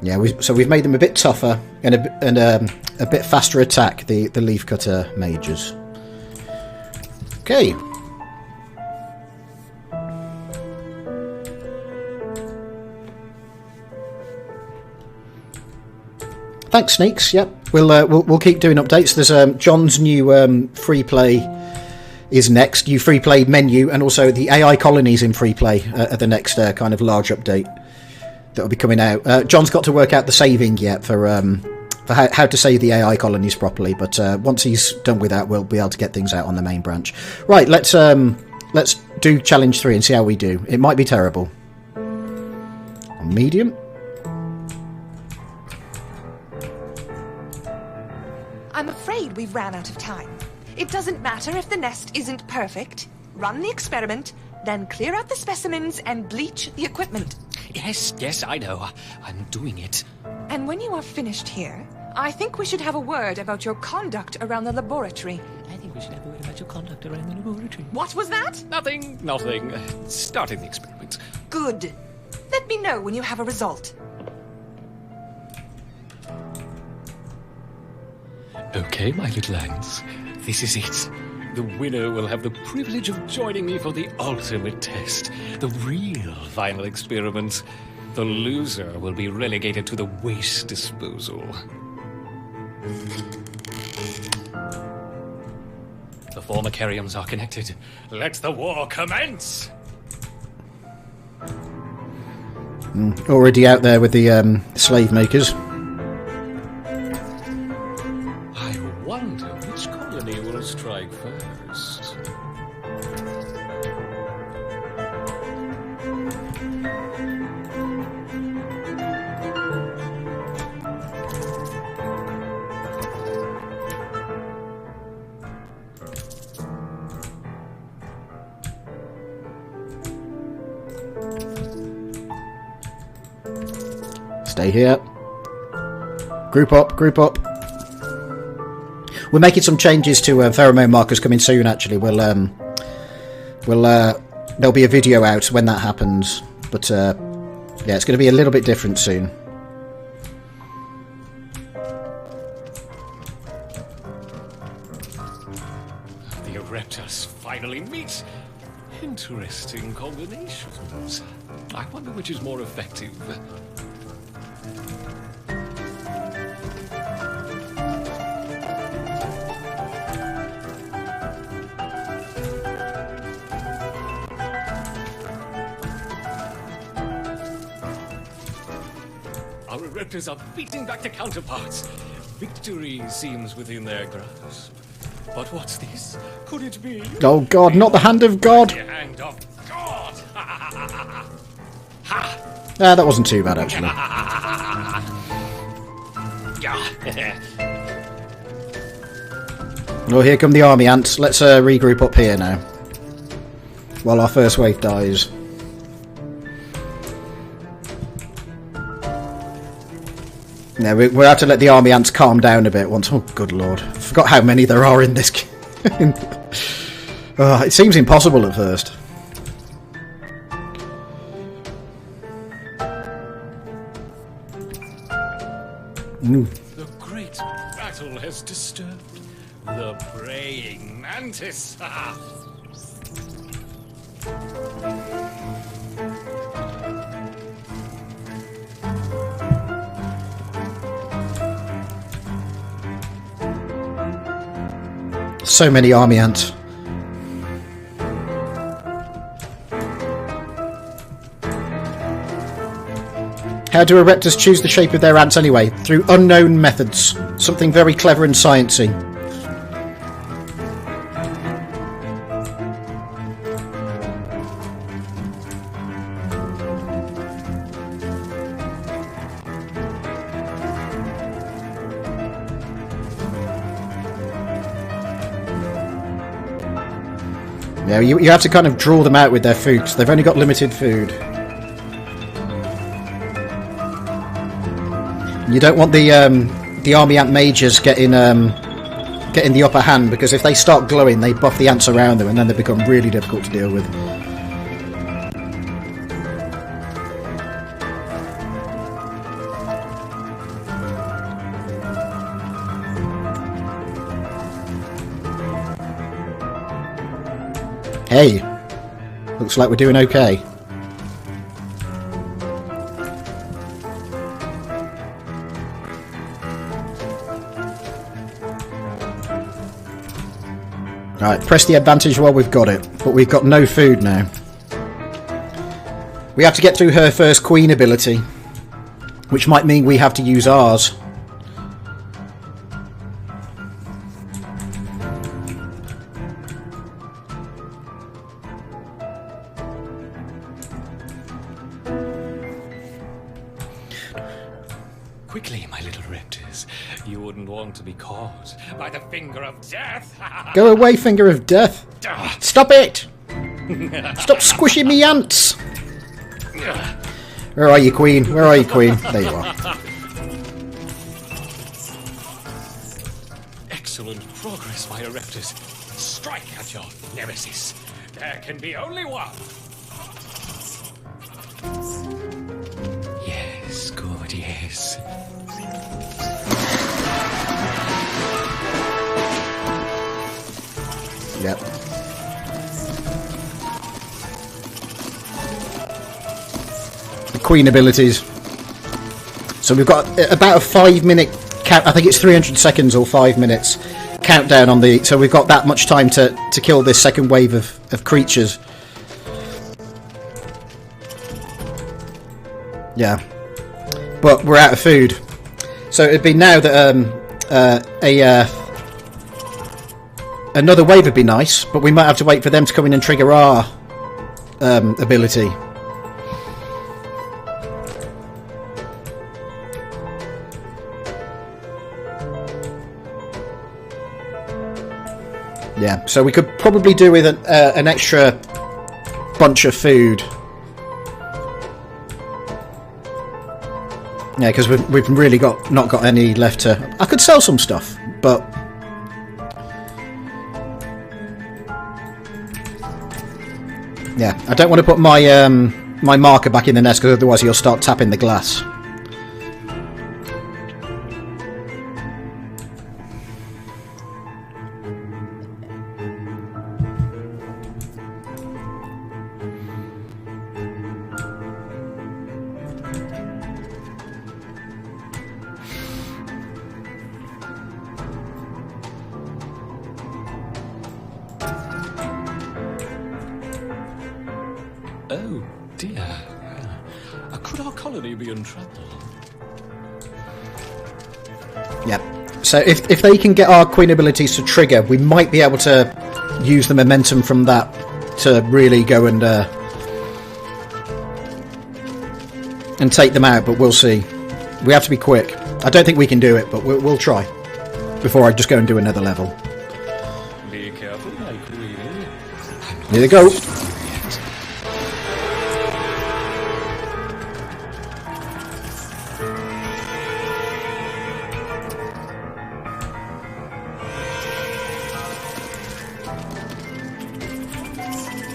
Yeah, we've made them a bit tougher and a bit faster attack. The leaf cutter mages. Okay, Thanks, Sneaks. Yep, we'll keep doing updates. There's John's new free play is next. New free play menu, and also the AI colonies in free play at the next kind of large update that will be coming out. John's got to work out the saving yet for how to save the AI colonies properly. But once he's done with that, we'll be able to get things out on the main branch. Right, let's do challenge 3 and see how we do. It might be terrible. On medium. I'm afraid we've ran out of time. It doesn't matter if the nest isn't perfect. Run the experiment, then clear out the specimens and bleach the equipment. Yes, I know. I'm doing it. And when you are finished here, I think we should have a word about your conduct around the laboratory. I think we should have a word about your conduct around the laboratory. What was that? Nothing. Starting the experiment. Good. Let me know when you have a result. Okay, my little ants. This is it. The winner will have the privilege of joining me for the ultimate test. The real final experiment. The loser will be relegated to the waste disposal. The Formicariums are connected. Let the war commence! Already out there with the slave makers. I wonder which colony will strike first. Stay here. Group up, group up. We're making some changes to pheromone markers coming soon. Actually, there'll be a video out when that happens. But yeah, it's going to be a little bit different soon. The Ereptus finally meet. Interesting combinations. I wonder which is more effective. Our Ereptors are beating back their counterparts. Victory seems within their grasp. But what's this? Could it be? Oh God, not the hand of God! The hand of God! Ha! That wasn't too bad, actually. Well, here come the army ants. Let's regroup up here now. While our first wave dies. No, we'll have to let the army ants calm down a bit once. Oh, good lord. I forgot how many there are in this game. It seems impossible at first. The great battle has disturbed the praying mantis. So many army ants. How do Ereptors choose the shape of their ants anyway? Through unknown methods. Something very clever and sciencey. Yeah, you have to kind of draw them out with their food, because they've only got limited food. You don't want the army ant majors getting the upper hand, because if they start glowing, they buff the ants around them, and then they become really difficult to deal with. Hey, looks like we're doing okay. Right, press the advantage while we've got it, but we've got no food now. We have to get through her first queen ability, which might mean we have to use ours. Quickly, my little raptors. You wouldn't want to be caught by the finger of death. Go away, finger of death. Stop it! Stop squishing me ants! Where are you, queen? Where are you, queen? There you are. Excellent progress, my raptors. Strike at your nemesis. There can be only one. Yes, good, yes. Yep. The queen abilities. So we've got about a 5-minute count. I think it's 300 seconds or 5 minutes countdown on the. So we've got that much time to kill this second wave of creatures. Yeah. But we're out of food. So it'd be now that another wave would be nice, but we might have to wait for them to come in and trigger our ability. Yeah, so we could probably do with an extra bunch of food. Yeah, because we've really not got any left to. I could sell some stuff, but yeah, I don't want to put my my marker back in the nest because otherwise he'll start tapping the glass. Oh, dear. Could our colony be in trouble? Yep. So if they can get our queen abilities to trigger, we might be able to use the momentum from that to really go and take them out, but we'll see. We have to be quick. I don't think we can do it, but we'll try before I just go and do another level. Be careful, my queen. Here they go.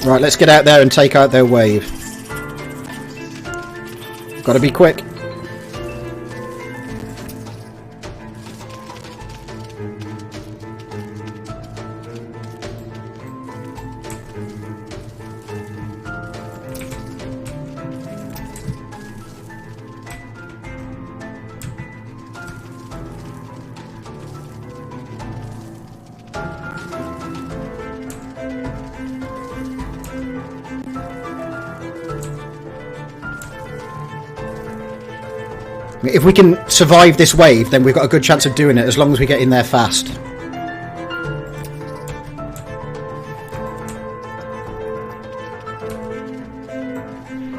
Right, let's get out there and take out their wave. Gotta be quick. If we can survive this wave, then we've got a good chance of doing it, as long as we get in there fast.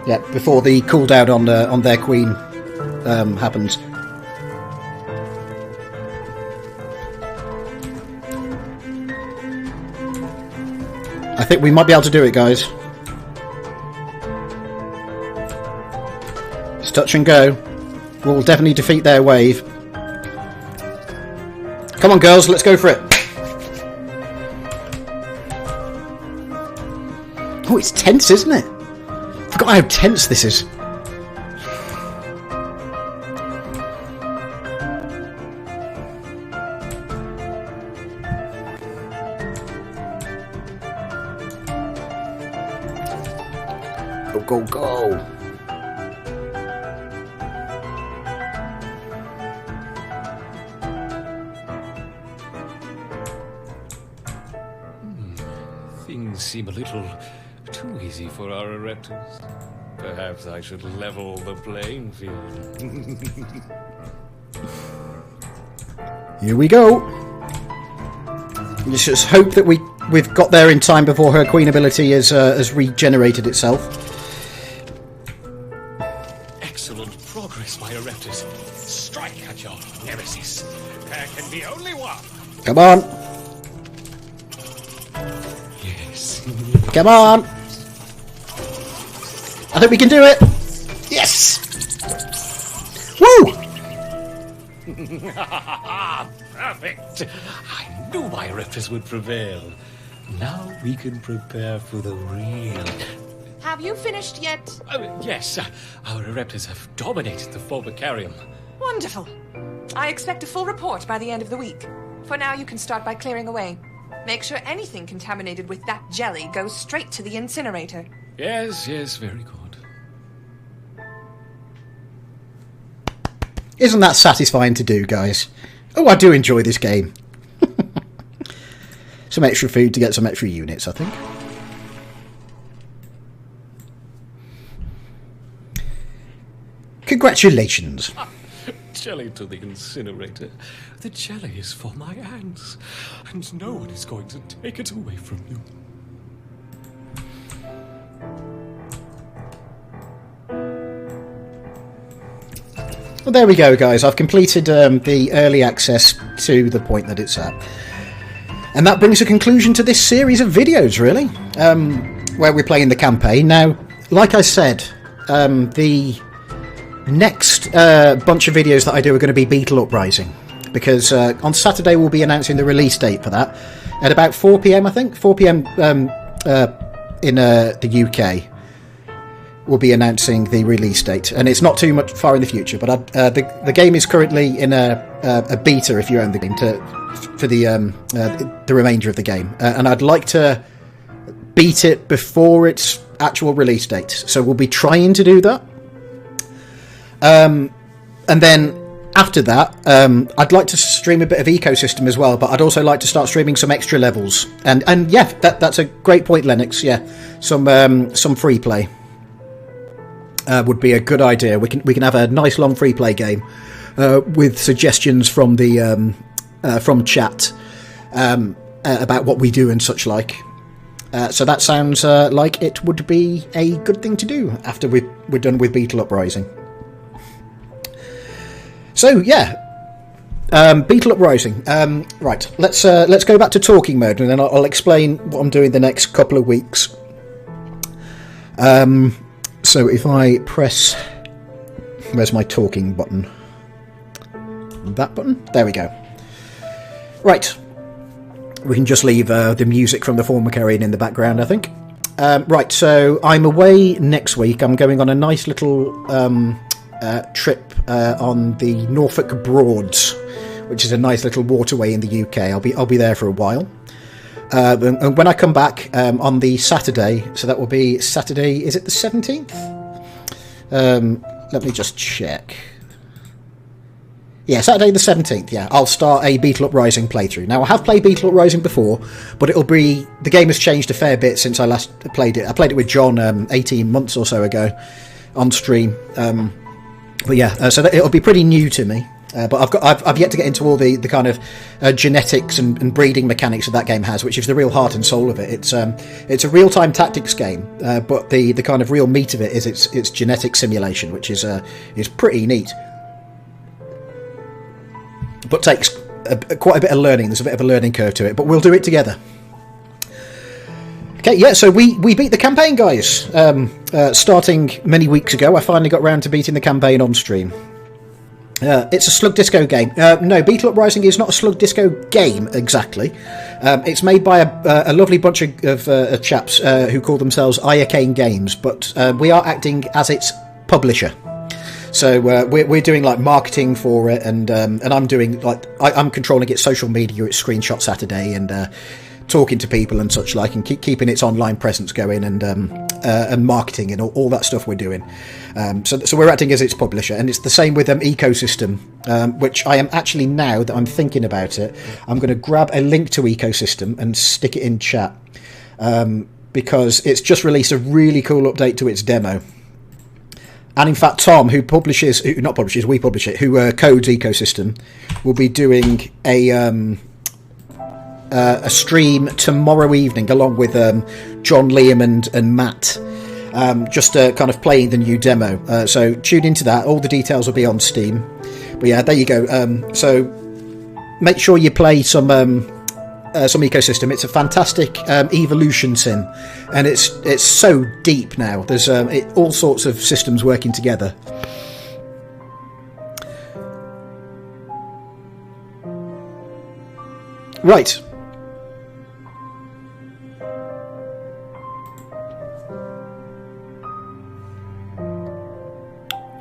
Yeah, before the cooldown on their queen happens. I think we might be able to do it, guys. It's touch and go. We'll definitely defeat their wave. Come on, girls, let's go for it. Oh, it's tense, isn't it? Forgot how tense this is. Go, go, go. Things seem a little too easy for our Ereptors. Perhaps I should level the playing field. Here we go. Let's just hope that we've got there in time before her queen ability has regenerated itself. Excellent progress, my Ereptors. Strike at your nemesis. There can be only one. Come on. Yes. Come on. I think we can do it. Yes. Woo! Perfect. I knew my Ereptors would prevail. Now we can prepare for the real. Have you finished yet? Yes, our Ereptors have dominated the Formicarium. Wonderful. I expect a full report by the end of the week. For now, you can start by clearing away. Make sure anything contaminated with that jelly goes straight to the incinerator. Yes, very good. Isn't that satisfying to do, guys? Oh, I do enjoy this game. Some extra food to get some extra units, I think. Congratulations. Jelly to the incinerator. The jelly is for my hands, and no one is going to take it away from you. Well, there we go, guys. I've completed the early access to the point that it's at. And that brings a conclusion to this series of videos, really, where we're playing the campaign. Now, like I said, the next bunch of videos that I do are going to be Beetle Uprising, because on Saturday we'll be announcing the release date for that at about 4 PM, I think. 4 PM in the UK. We'll be announcing the release date, and it's not too much far in the future. But the game is currently in a beta, if you own the game, for the remainder of the game, and I'd like to beat it before its actual release date. So we'll be trying to do that, and then after that, I'd like to stream a bit of ecosystem as well. But I'd also like to start streaming some extra levels, and yeah, that's a great point, Lennox. Yeah, some free play. Would be a good idea. We can have a nice long free play game with suggestions from the from chat about what we do and such like. So that sounds like it would be a good thing to do after we're done with Beetle Uprising. So yeah, Beetle Uprising. Right, let's go back to talking mode, and then I'll explain what I'm doing the next couple of weeks. So if I press... Where's my talking button? That button? There we go. Right. We can just leave the music from the Formicarium in the background, I think. Right, so I'm away next week. I'm going on a nice little trip on the Norfolk Broads, which is a nice little waterway in the UK. I'll be there for a while. And when I come back on the Saturday, so that will be Saturday, is it the 17th? Let me just check. Yeah, Saturday the 17th, yeah. I'll start a Beetle Uprising playthrough. Now, I have played Beetle Uprising before, but the game has changed a fair bit since I last played it. I played it with John 18 months or so ago on stream. But yeah, so it'll be pretty new to me. But I've yet to get into all the kind of genetics and breeding mechanics that that game has, which is the real heart and soul of it. It's a real-time tactics game, but the kind of real meat of it is its genetic simulation, which is pretty neat, but takes quite a bit of learning. There's a bit of a learning curve to it, but we'll do it together. Okay, yeah, so we beat the campaign, guys. Starting many weeks ago, I finally got round to beating the campaign on stream. It's a Slug Disco game. No, Beetle Uprising is not a Slug Disco game, exactly. It's made by a lovely bunch of chaps who call themselves Iacane Games, but we are acting as its publisher. So we're doing like marketing for it, and I'm doing I'm controlling its social media, its Screenshot Saturday, and talking to people and such like, and keeping its online presence going, and marketing and all that stuff we're doing. So we're acting as its publisher, and it's the same with Ecosystem, which I am actually, now that I'm thinking about it, I'm going to grab a link to Ecosystem and stick it in chat. because it's just released a really cool update to its demo. And in fact, Tom, who codes Ecosystem, will be doing a stream tomorrow evening along with John, Liam and Matt, just kind of playing the new demo. So tune into that. All the details will be on Steam. But yeah, there you go. So make sure you play some Ecosystem. It's a fantastic evolution sim, and it's so deep now. There's all sorts of systems working together. Right.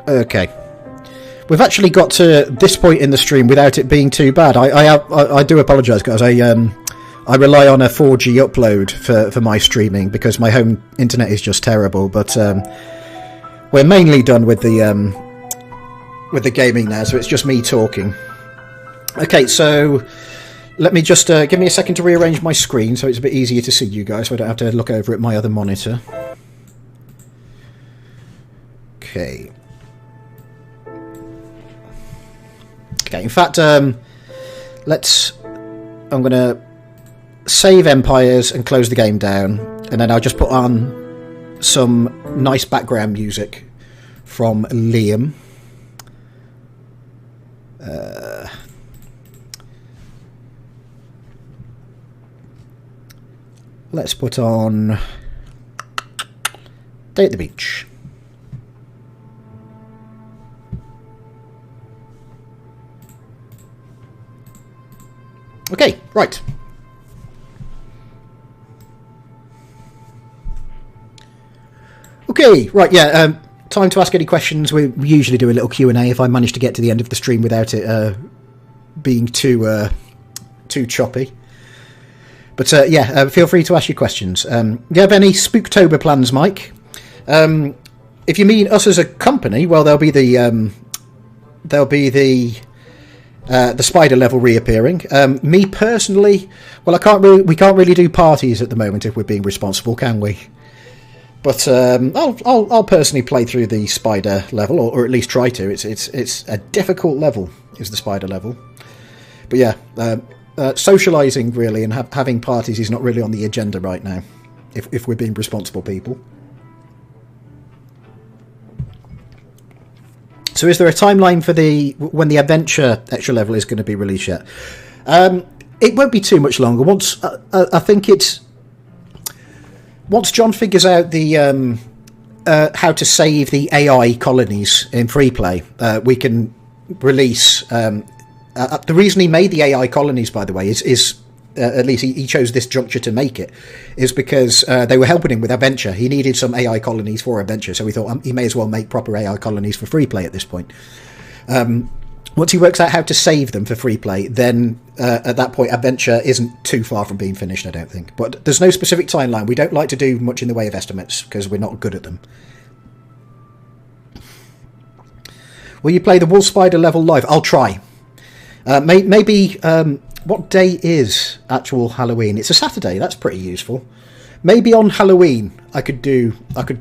Okay. We've actually got to this point in the stream without it being too bad. I do apologise, guys. I rely on a 4G upload for my streaming because my home internet is just terrible. But we're mainly done with the gaming now, so it's just me talking. Okay, so let me just give me a second to rearrange my screen so it's a bit easier to see you guys, so I don't have to look over at my other monitor. Okay. Okay, in fact, I'm going to save Empires and close the game down, and then I'll just put on some nice background music from Liam. Let's put on Day at the Beach. Okay, right. Okay, right, yeah, time to ask any questions. We usually do a little Q&A if I manage to get to the end of the stream without it being too choppy. But yeah, feel free to ask your questions. Do you have any Spooktober plans, Mike? If you mean us as a company, well, there'll be the spider level reappearing. Me personally, well, we can't really do parties at the moment if we're being responsible, can we? But I'll personally play through the spider level, or at least try to. It's a difficult level, is the spider level. But yeah, socialising really and having parties is not really on the agenda right now, if we're being responsible people. So is there a timeline for when the adventure extra level is going to be released yet? It won't be too much longer. I think once John figures out the how to save the AI colonies in free play, we can release. The reason he made the AI colonies, by the way, is at least he chose this juncture to make it, is because they were helping him with adventure. He needed some AI colonies for adventure, so he thought he may as well make proper AI colonies for free play at this point. Once he works out how to save them for free play, then at that point adventure isn't too far from being finished, I don't think. But there's no specific timeline. We don't like to do much in the way of estimates because we're not good at them. Will you play the Wolf Spider level live? I'll try. Maybe what day is actual Halloween? It's a Saturday. That's pretty useful. Maybe on Halloween I could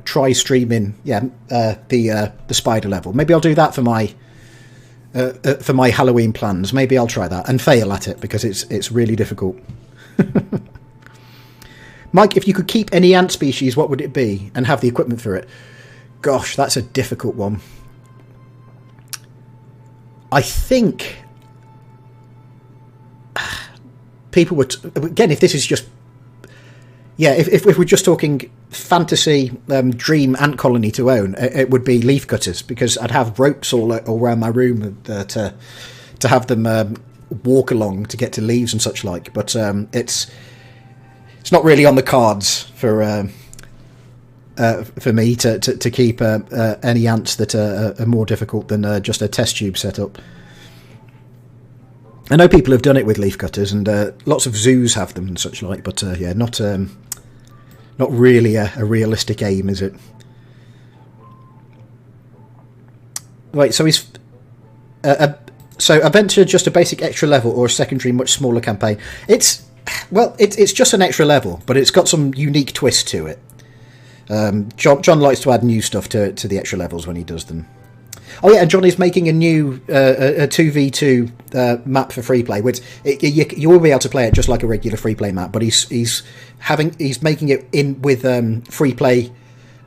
try streaming. Yeah, the spider level. Maybe I'll do that for my Halloween plans. Maybe I'll try that and fail at it because it's really difficult. Mike, if you could keep any ant species, what would it be, and have the equipment for it? Gosh, that's a difficult one. I think people would, again, if this is just, yeah, if we're just talking fantasy dream ant colony to own, it would be leaf cutters, because I'd have ropes all around my room to have them walk along to get to leaves and such like. But it's not really on the cards for me to keep any ants that are more difficult than just a test tube setup. I know people have done it with leaf cutters, and lots of zoos have them and such like, but yeah, not really a realistic aim, is it? Right, so so adventure just a basic extra level or a secondary much smaller campaign? It's Well, it's just an extra level, but it's got some unique twist to it. John likes to add new stuff to the extra levels when he does them. Oh yeah, and John is making a new a 2v2 map for free play, which you will be able to play it just like a regular free play map, but he's making it in with free play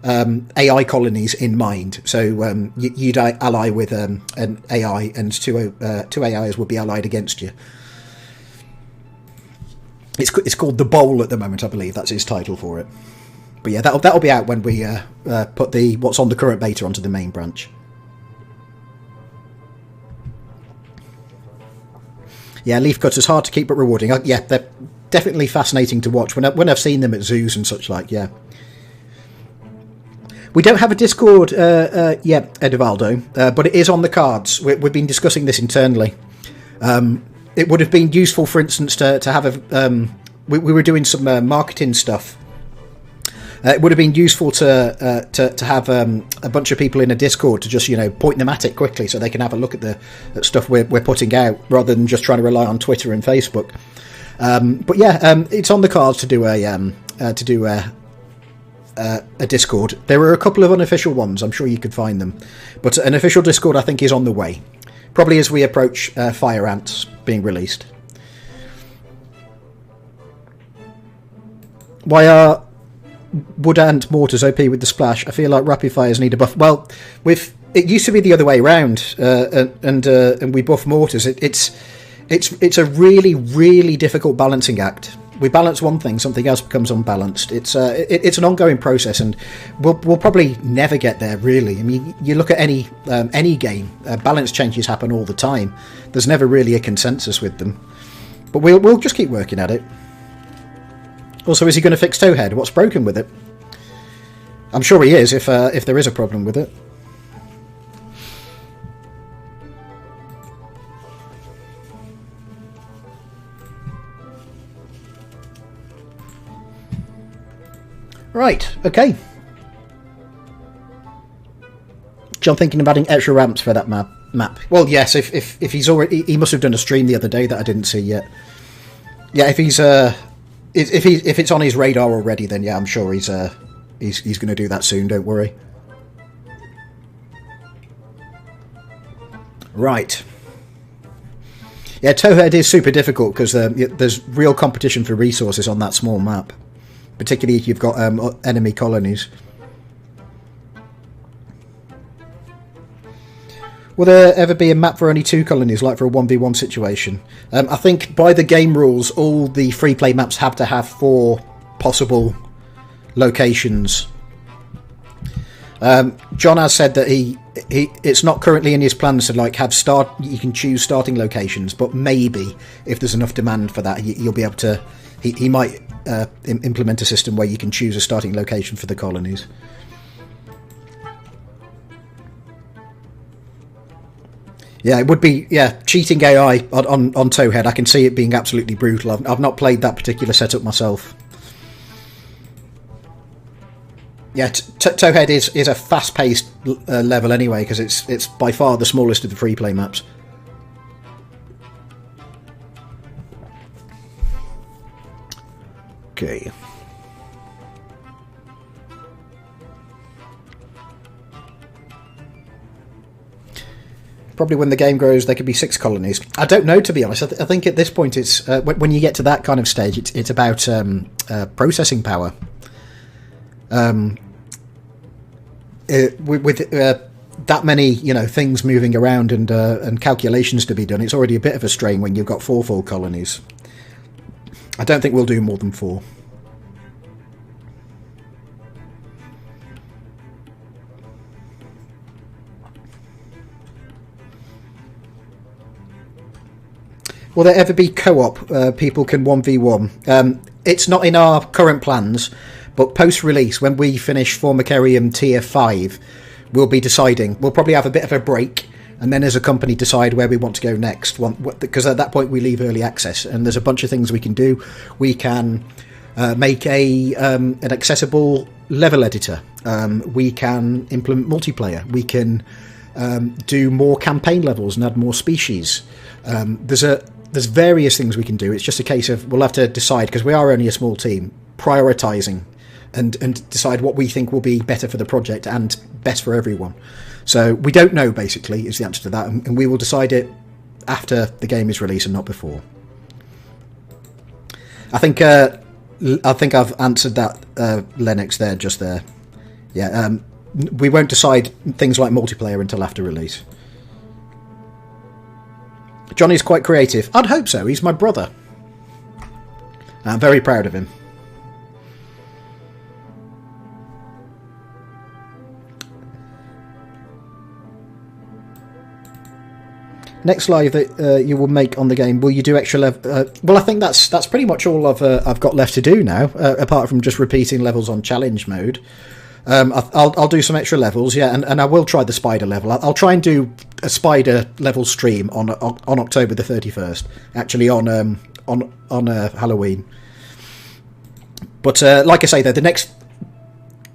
AI colonies in mind. So you'd ally with an AI, and two AIs would be allied against you. It's called The Bowl at the moment, I believe. That's his title for it. But yeah, that'll be out when we put what's on the current beta onto the main branch. Yeah, leaf cutters hard to keep but rewarding. Yeah, they're definitely fascinating to watch when I've seen them at zoos and such like. Yeah. We don't have a Discord yet, Edivaldo, but it is on the cards. We've been discussing this internally. It would have been useful, for instance, to have a... we were doing some marketing stuff. It would have been useful to have a bunch of people in a Discord to just, point them at it quickly so they can have a look at stuff we're putting out, rather than just trying to rely on Twitter and Facebook. But yeah, it's on the cards to do a Discord. There are a couple of unofficial ones. I'm sure you could find them, but an official Discord I think is on the way, probably as we approach Fire Ants being released. Why are Wood Ant mortars OP with the splash? I feel like rapid fires need a buff. Well, it used to be the other way around, and we buff mortars. It's a really, really difficult balancing act. We balance one thing, something else becomes unbalanced. It's an ongoing process, and we'll probably never get there. Really, I mean, you look at any game, balance changes happen all the time. There's never really a consensus with them, but we'll just keep working at it. Also, is he going to fix Towhead? What's broken with it? I'm sure he is, if there is a problem with it. Right, okay. John thinking of adding extra ramps for that map. Well, yes, if he's already... He must have done a stream the other day that I didn't see yet. Yeah, if it's on his radar already, then yeah, I'm sure he's going to do that soon. Don't worry. Right. Yeah, Towhead is super difficult because there's real competition for resources on that small map, particularly if you've got enemy colonies. Will there ever be a map for only 2 colonies, like for a 1v1 situation? I think by the game rules, all the free play maps have to have 4 possible locations. John has said that it's not currently in his plans to have you can choose starting locations, but maybe if there's enough demand for that, you'll be able to. He might implement a system where you can choose a starting location for the colonies. Yeah, it would be cheating AI on Towhead. I can see it being absolutely brutal. I've not played that particular setup myself. Yeah, Towhead is a fast-paced level anyway, because it's by far the smallest of the free play maps. Okay. Probably when the game grows, there could be 6 colonies. I don't know, to be honest. I think at this point, it's when you get to that kind of stage, it's about processing power. With that many things moving around and calculations to be done, it's already a bit of a strain when you've got 4 full colonies. I don't think we'll do more than 4. Will there ever be co-op? People can 1v1. It's not in our current plans, but post-release, when we finish Formicarium Tier 5, we'll be deciding. We'll probably have a bit of a break, and then as a company decide where we want to go next. Because at that point we leave early access, and there's a bunch of things we can do. We can make an accessible level editor. We can implement multiplayer. We can do more campaign levels and add more species. There's there's various things we can do. It's just a case of we'll have to decide, because we are only a small team, prioritising and decide what we think will be better for the project and best for everyone. So we don't know, basically, is the answer to that, and we will decide it after the game is released and not before. I think I've answered that, Lennox, just there. Yeah, we won't decide things like multiplayer until after release. Johnny's quite creative. I'd hope so. He's my brother. I'm very proud of him. Next live that you will make on the game, will you do extra level? Well, I think that's pretty much all I've got left to do now, apart from just repeating levels on challenge mode. I'll do some extra levels, yeah, and I will try the spider level. I'll try and do a spider level stream on October the 31st, actually on Halloween. But like I say, though, the next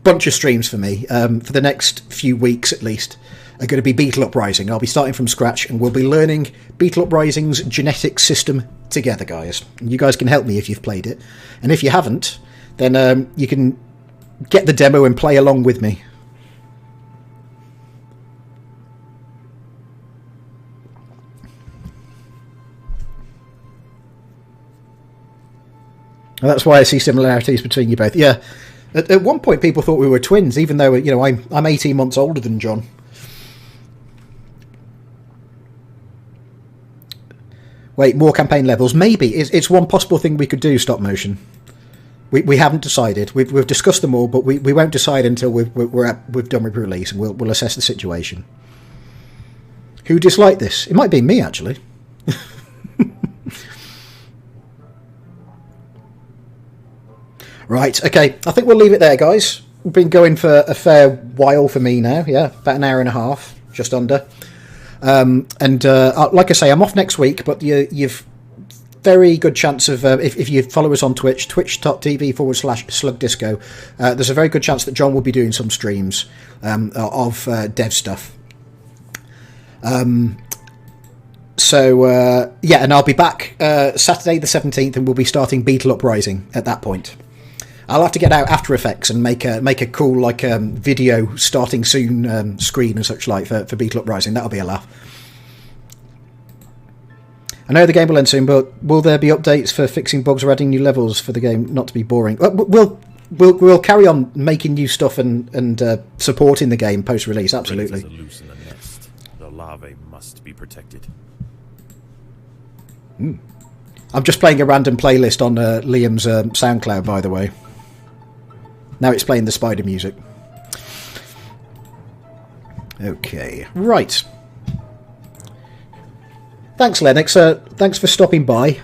bunch of streams for me, for the next few weeks at least, are going to be Beetle Uprising. I'll be starting from scratch, and we'll be learning Beetle Uprising's genetic system together, guys. And you guys can help me if you've played it, and if you haven't, then you can get the demo and play along with me. And that's why I see similarities between you both. Yeah, at one point people thought we were twins, even though, you know, I'm 18 months older than John. Wait, more campaign levels? Maybe. It's one possible thing we could do, stop motion. We haven't decided. We've discussed them all, but we won't decide until we've done with release, and we'll assess the situation. Who disliked this? It might be me, actually. Right, okay. I think we'll leave it there, guys. We've been going for a fair while for me now. Yeah, about an hour and a half, just under. Like I say, I'm off next week, but you've very good chance of, if you follow us on Twitch, twitch.tv/slugdisco, there's a very good chance that John will be doing some streams of dev stuff. Yeah, and I'll be back Saturday the 17th, and we'll be starting Beetle Uprising at that point. I'll have to get out After Effects and make a cool video starting soon screen and such like for Beetle Uprising. That'll be a laugh. I know the game will end soon, but will there be updates for fixing bugs or adding new levels for the game not to be boring? We'll carry on making new stuff and supporting the game post release. Absolutely. Loose in the nest. The larvae must be protected. I'm just playing a random playlist on Liam's SoundCloud, by the way. Now it's playing the spider music. Okay, right. Thanks, Lennox. Thanks for stopping by.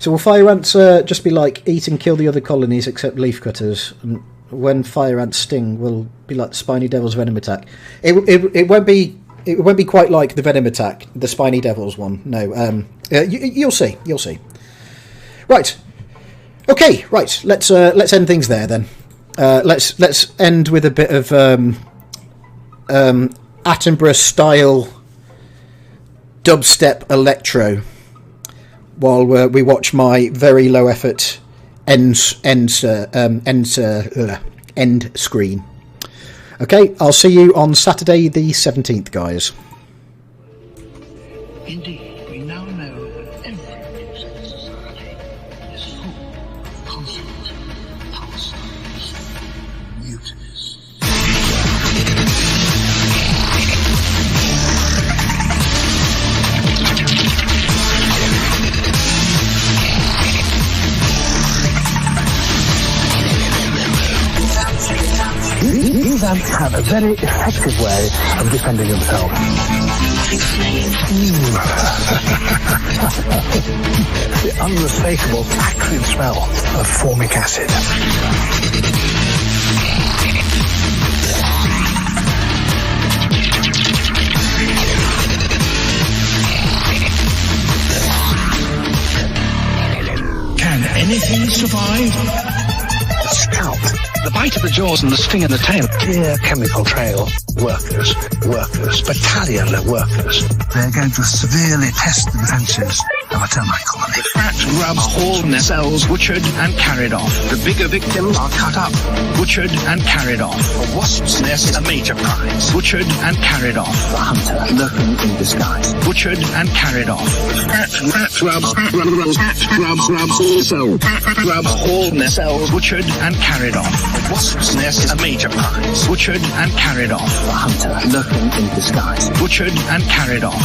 So will fire ants just be like eat and kill the other colonies except leaf cutters? And when fire ants sting, will be like the Spiny Devil's venom attack? It won't be. It won't be quite like the venom attack, the Spiny Devils one. No, you'll see. You'll see. Right. Okay. Right. Let's end things there then. Let's end with a bit of Attenborough style dubstep electro while we watch my very low effort end screen. Okay, I'll see you on Saturday the 17th, guys. Indeed, we now know that every musical society is full of constant, pulsaries, mutinies. These ants have a very effective way of defending themselves. The unmistakable acrid smell of formic acid. Can anything survive? The scout The bite of the jaws and the sting in the tail. Clear chemical trail. Workers. Battalion of workers. They're going to severely test the defences of a termite colony. Rat grubs hauled in their cells, butchered and carried off. The bigger victims are cut up, butchered and carried off. A wasp's nest is a major prize. Butchered and carried off. The hunter lurking in disguise. Butchered and carried off. Rat grubs hauled in their cells, butchered and carried off. A wasp's nest is a major prize. Butchered and carried off. The hunter lurking in disguise. Butchered and carried off.